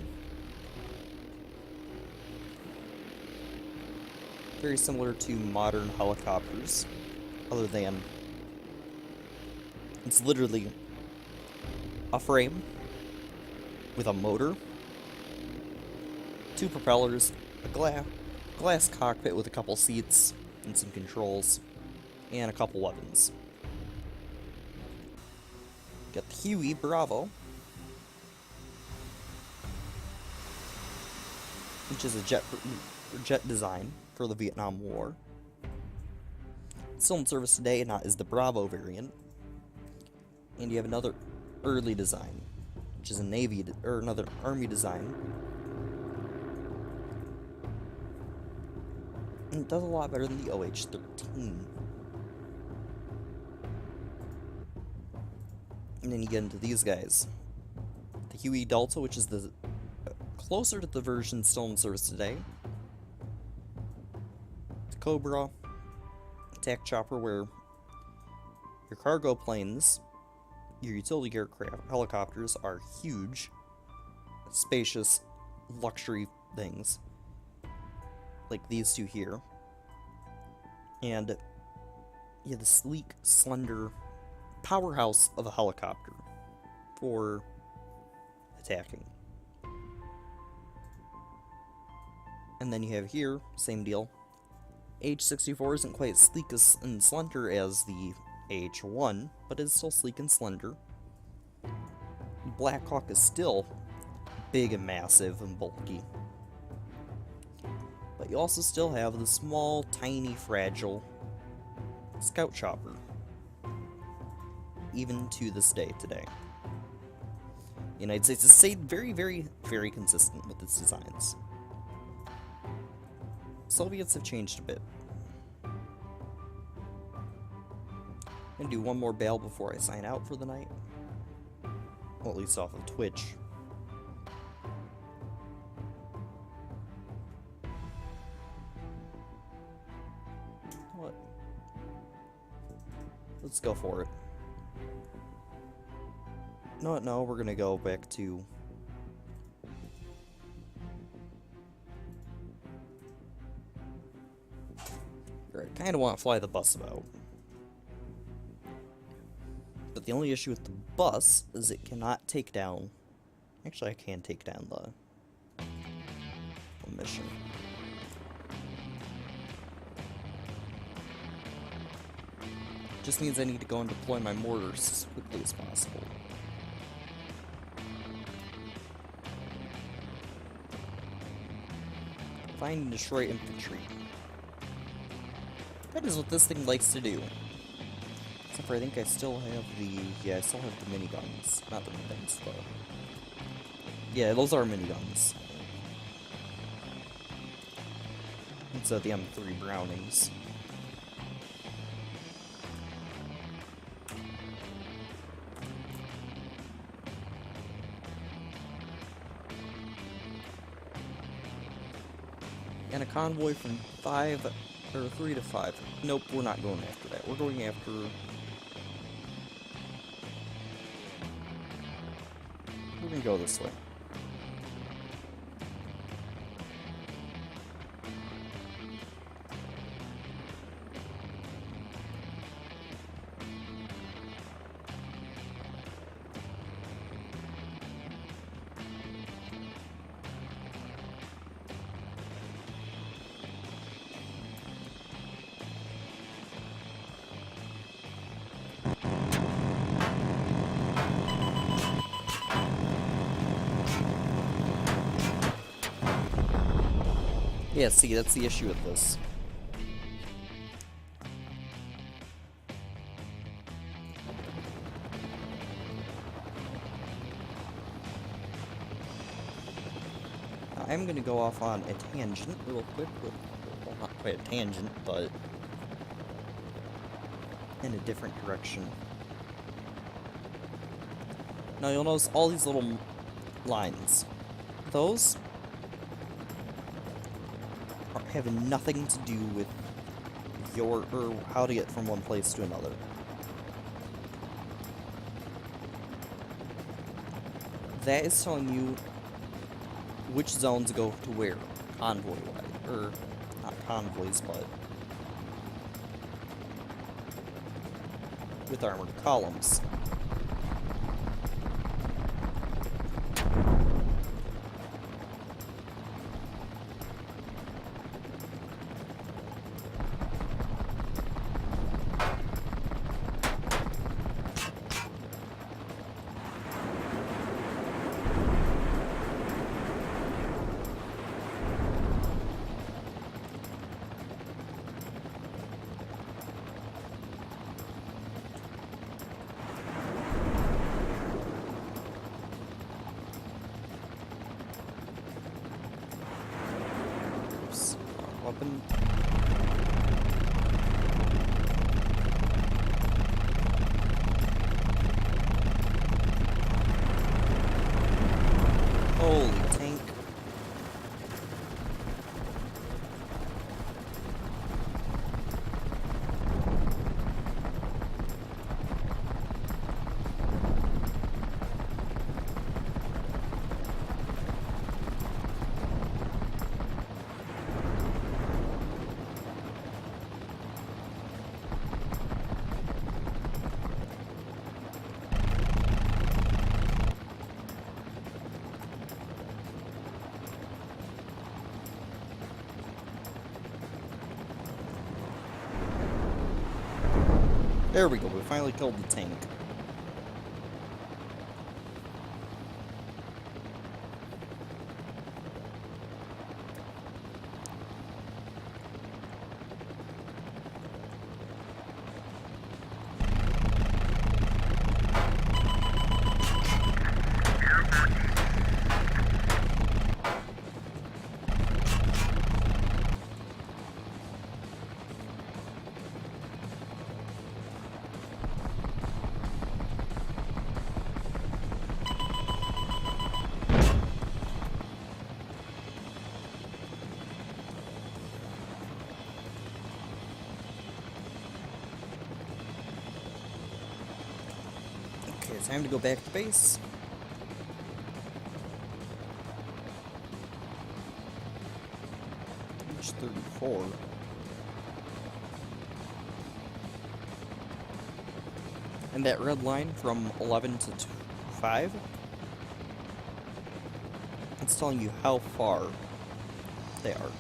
Very similar to modern helicopters, other than it's literally a frame with a motor, two propellers, a glass cockpit with a couple seats and some controls, and a couple weapons. Got the Huey Bravo, which is a jet design for the Vietnam War. Still in service today, not as the Bravo variant. And you have another early design, which is a Navy or another Army design. And it does a lot better than the OH-13. And then you get into these guys. The Huey Delta, which is the closer to the version still in service today. The Cobra attack chopper, where your cargo planes, your utility aircraft, helicopters are huge, spacious, luxury things, like these two here. And you have the sleek, slender powerhouse of a helicopter for attacking. And then you have here, same deal. H-64 isn't quite as sleek and slender as the AH-1, but is still sleek and slender. Black Hawk is still big and massive and bulky. But you also still have the small, tiny, fragile Scout Chopper. Even to this day today. The United States has stayed very, very, very consistent with its designs. Soviets have changed a bit. I'm gonna do one more bail before I sign out for the night. Well, at least off of Twitch. What? Let's go for it. No, we're gonna go back to... I kinda want to fly the bus about. But the only issue with the bus is it cannot take down... Actually, I can take down the mission. Just means I need to go and deploy my mortars as quickly as possible. Find and destroy infantry. That is what this thing likes to do. Except for I think I still have the... Yeah, I still have the miniguns. Not the miniguns, though. Yeah, those are miniguns. It's the M3 Brownings. And a convoy from 3 to 5. Nope, we're not going after that. We're going after... We're gonna go this way. Yeah, see, that's the issue with this. I'm gonna go off on a tangent real quick. Well, not quite a tangent, but in a different direction. Now you'll notice all these little lines. Those are having nothing to do with your, or how to get from one place to another. That is telling you which zones go to where, convoy-wise, or not convoys, but with armored columns. Weapon. Holy tank. There we go, we finally killed the tank. Okay, time to go back to base. Page 34. And that red line from 11 to 5, it's telling you how far they are.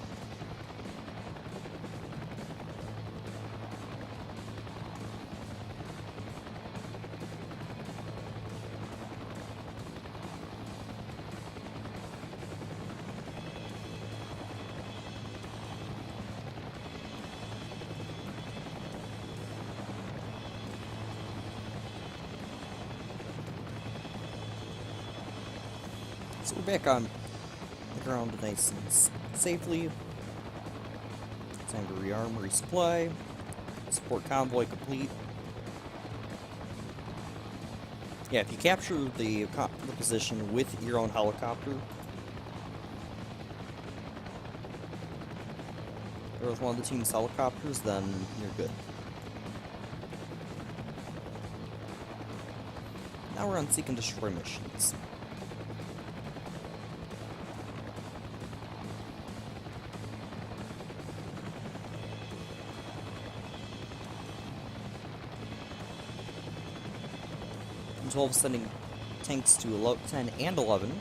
So we're back on the ground nice and safely. Time to rearm, resupply. Support convoy complete. Yeah, if you capture the position with your own helicopter, or with one of the team's helicopters, then you're good. Now we're on seek and destroy missions. And 12 sending tanks to 10 and 11.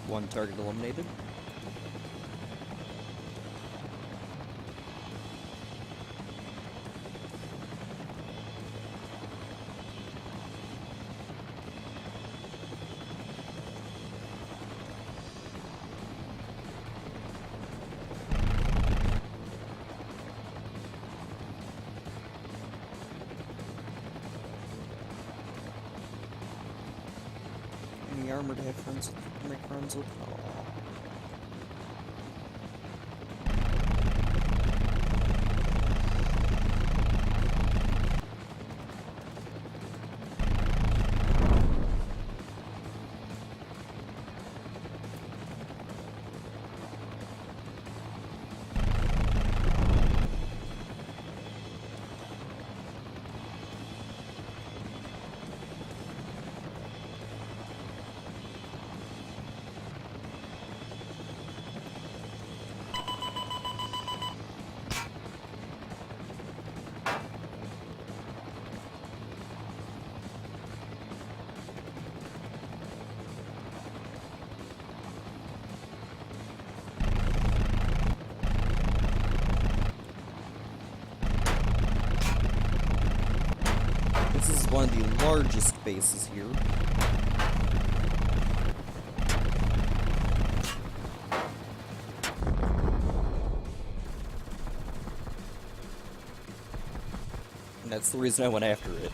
One target eliminated. Any armor to have friends with, make friends with? Oh. This is one of the largest bases here. And that's the reason I went after it.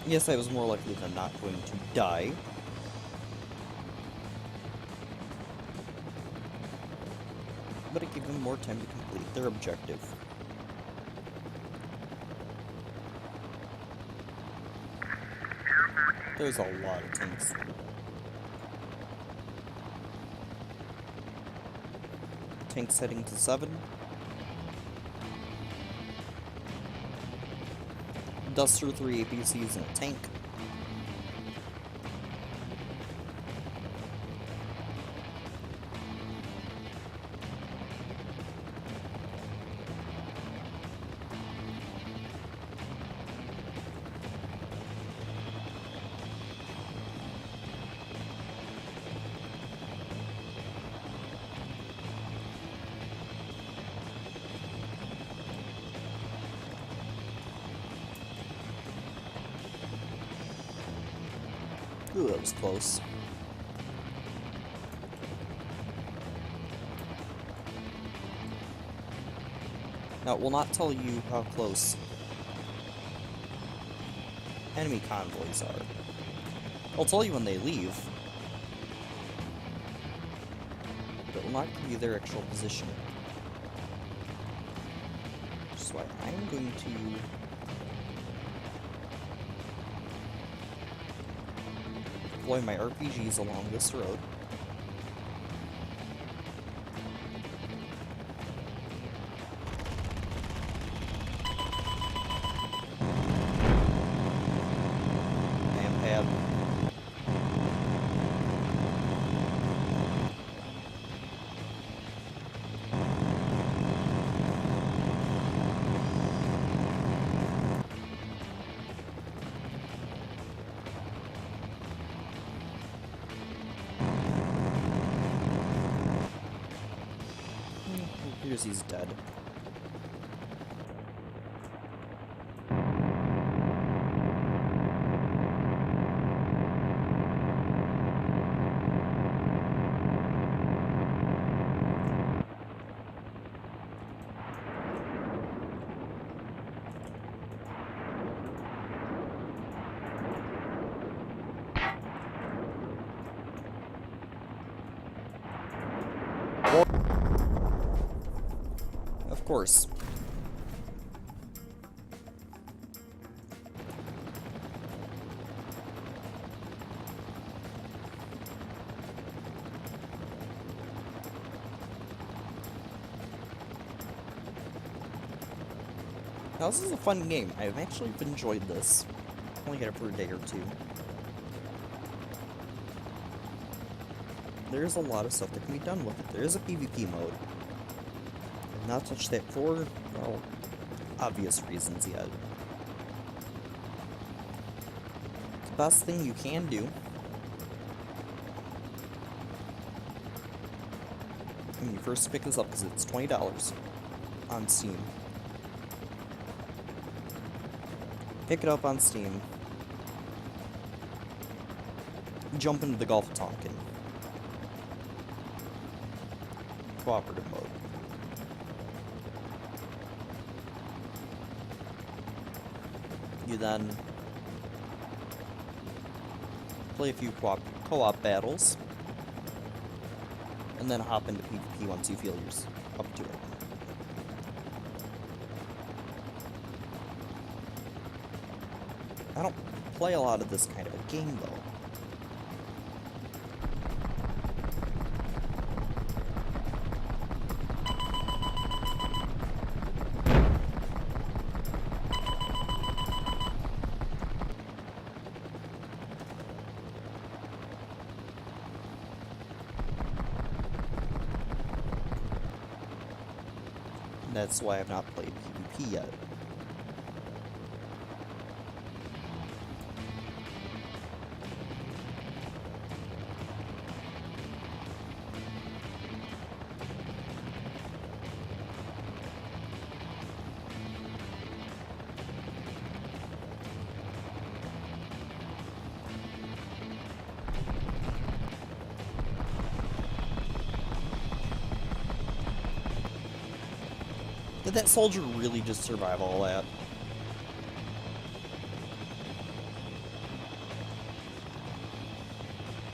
Yes, I was more likely than not going to die. But it gave them more time to complete their objective. There's a lot of tanks. Tanks heading to 7. Duster, 3 APCs, and a tank. Ooh, that was close. Now, it will not tell you how close enemy convoys are. It'll tell you when they leave, but it will not give you their actual position. Which is why I'm going to deploy my RPGs along this road. Man pad. Here's he's dead. Of course. Now, this is a fun game. I've actually enjoyed this. Only had it for a day or two. There's a lot of stuff that can be done with it. There is a PvP mode. I've not touched that for, well, obvious reasons yet. The best thing you can do when you first pick this up, because it's $20 on Steam. Pick it up on Steam. Jump into the Gulf of Tonkin. Cooperative mode. You then play a few co-op battles, and then hop into PvP once you feel you're up to it. I don't play a lot of this kind of a game, though. That's why I've not played PvP yet. Did that soldier really just survive all that?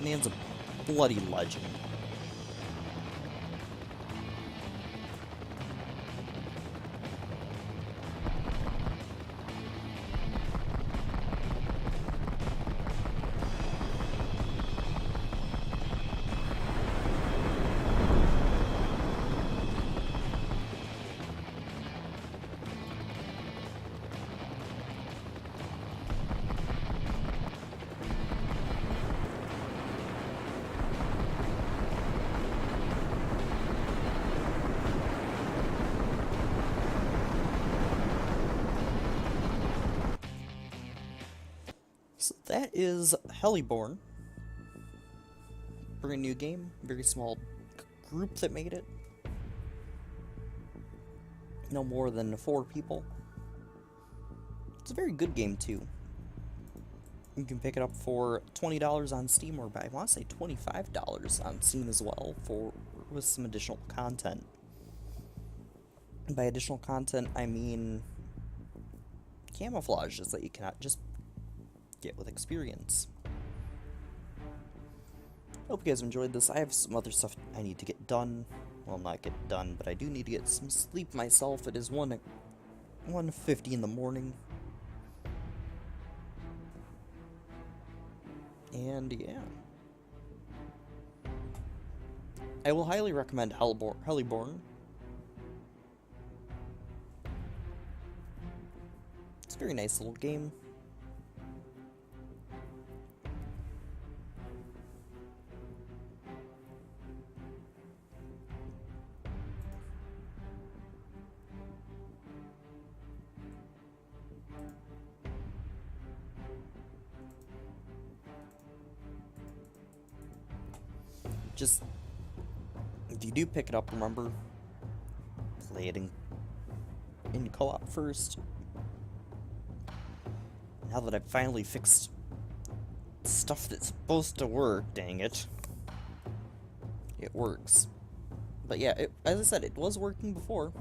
Man's a bloody legend. So that is Heliborn. Brand new game, very small group that made it. No more than 4 people. It's a very good game too. You can pick it up for $20 on Steam, or I want to say $25 on Steam as well, with some additional content. By additional content, I mean camouflages that you cannot just get with experience. Hope you guys enjoyed this. I have some other stuff I need to get done. Well, not get done, but I do need to get some sleep myself. It is 1:50 in the morning. And yeah. I will highly recommend Helliborn. It's a very nice little game. Just, if you do pick it up, remember, play it in co-op first. Now that I've finally fixed stuff that's supposed to work, dang it, it works. But yeah, as I said, it was working before.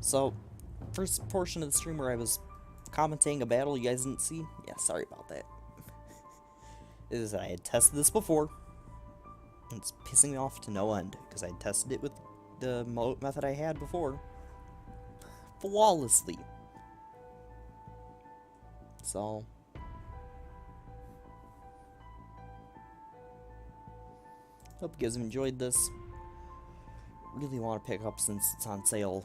So, first portion of the stream where I was commentating a battle you guys didn't see, yeah, sorry about that. Is I had tested this before, and it's pissing me off to no end, because I had tested it with the method I had before, flawlessly. So, hope you guys have enjoyed this. Really want to pick up, since it's on sale,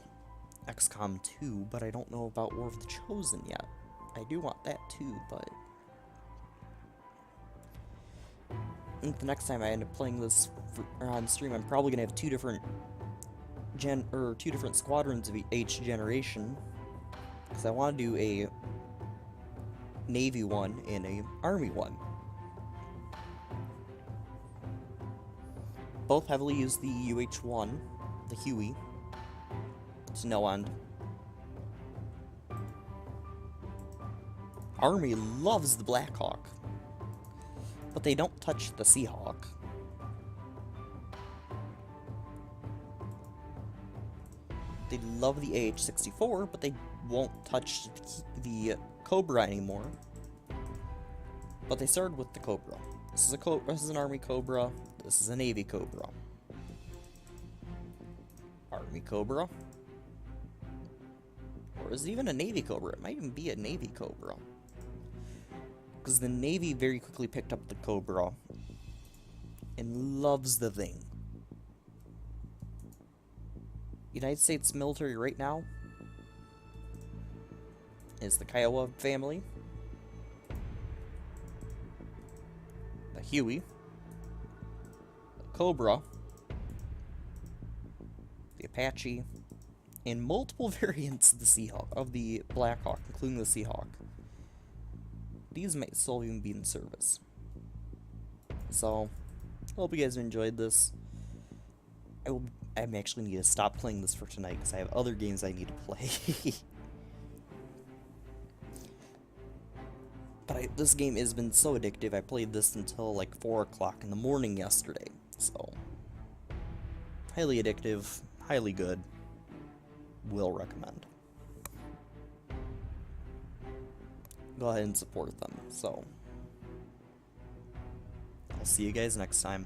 XCOM 2, but I don't know about War of the Chosen yet. I do want that too, but I think the next time I end up playing this on stream, I'm probably gonna have two different squadrons of each generation, because I want to do a Navy one and a Army one. Both heavily use the UH-1, the Huey, to no end. Army loves the Black Hawk, but they don't touch the Seahawk. They love the AH-64, but they won't touch the Cobra anymore. But they started with the Cobra. This is an Army Cobra. This is a Navy Cobra. Army Cobra. Or is it even a Navy Cobra? It might even be a Navy Cobra. Because the Navy very quickly picked up the Cobra and loves the thing. United States military right now is the Kiowa family, the Huey, the Cobra, the Apache, and multiple variants of the Seahawk, of the Black Hawk, including the Seahawk. These might still even be in service. So, hope you guys enjoyed this. I actually need to stop playing this for tonight, because I have other games I need to play. But this game has been so addictive. I played this until like 4 o'clock in the morning yesterday. So, highly addictive, highly good. Will recommend. Go ahead and support them. So, I'll see you guys next time.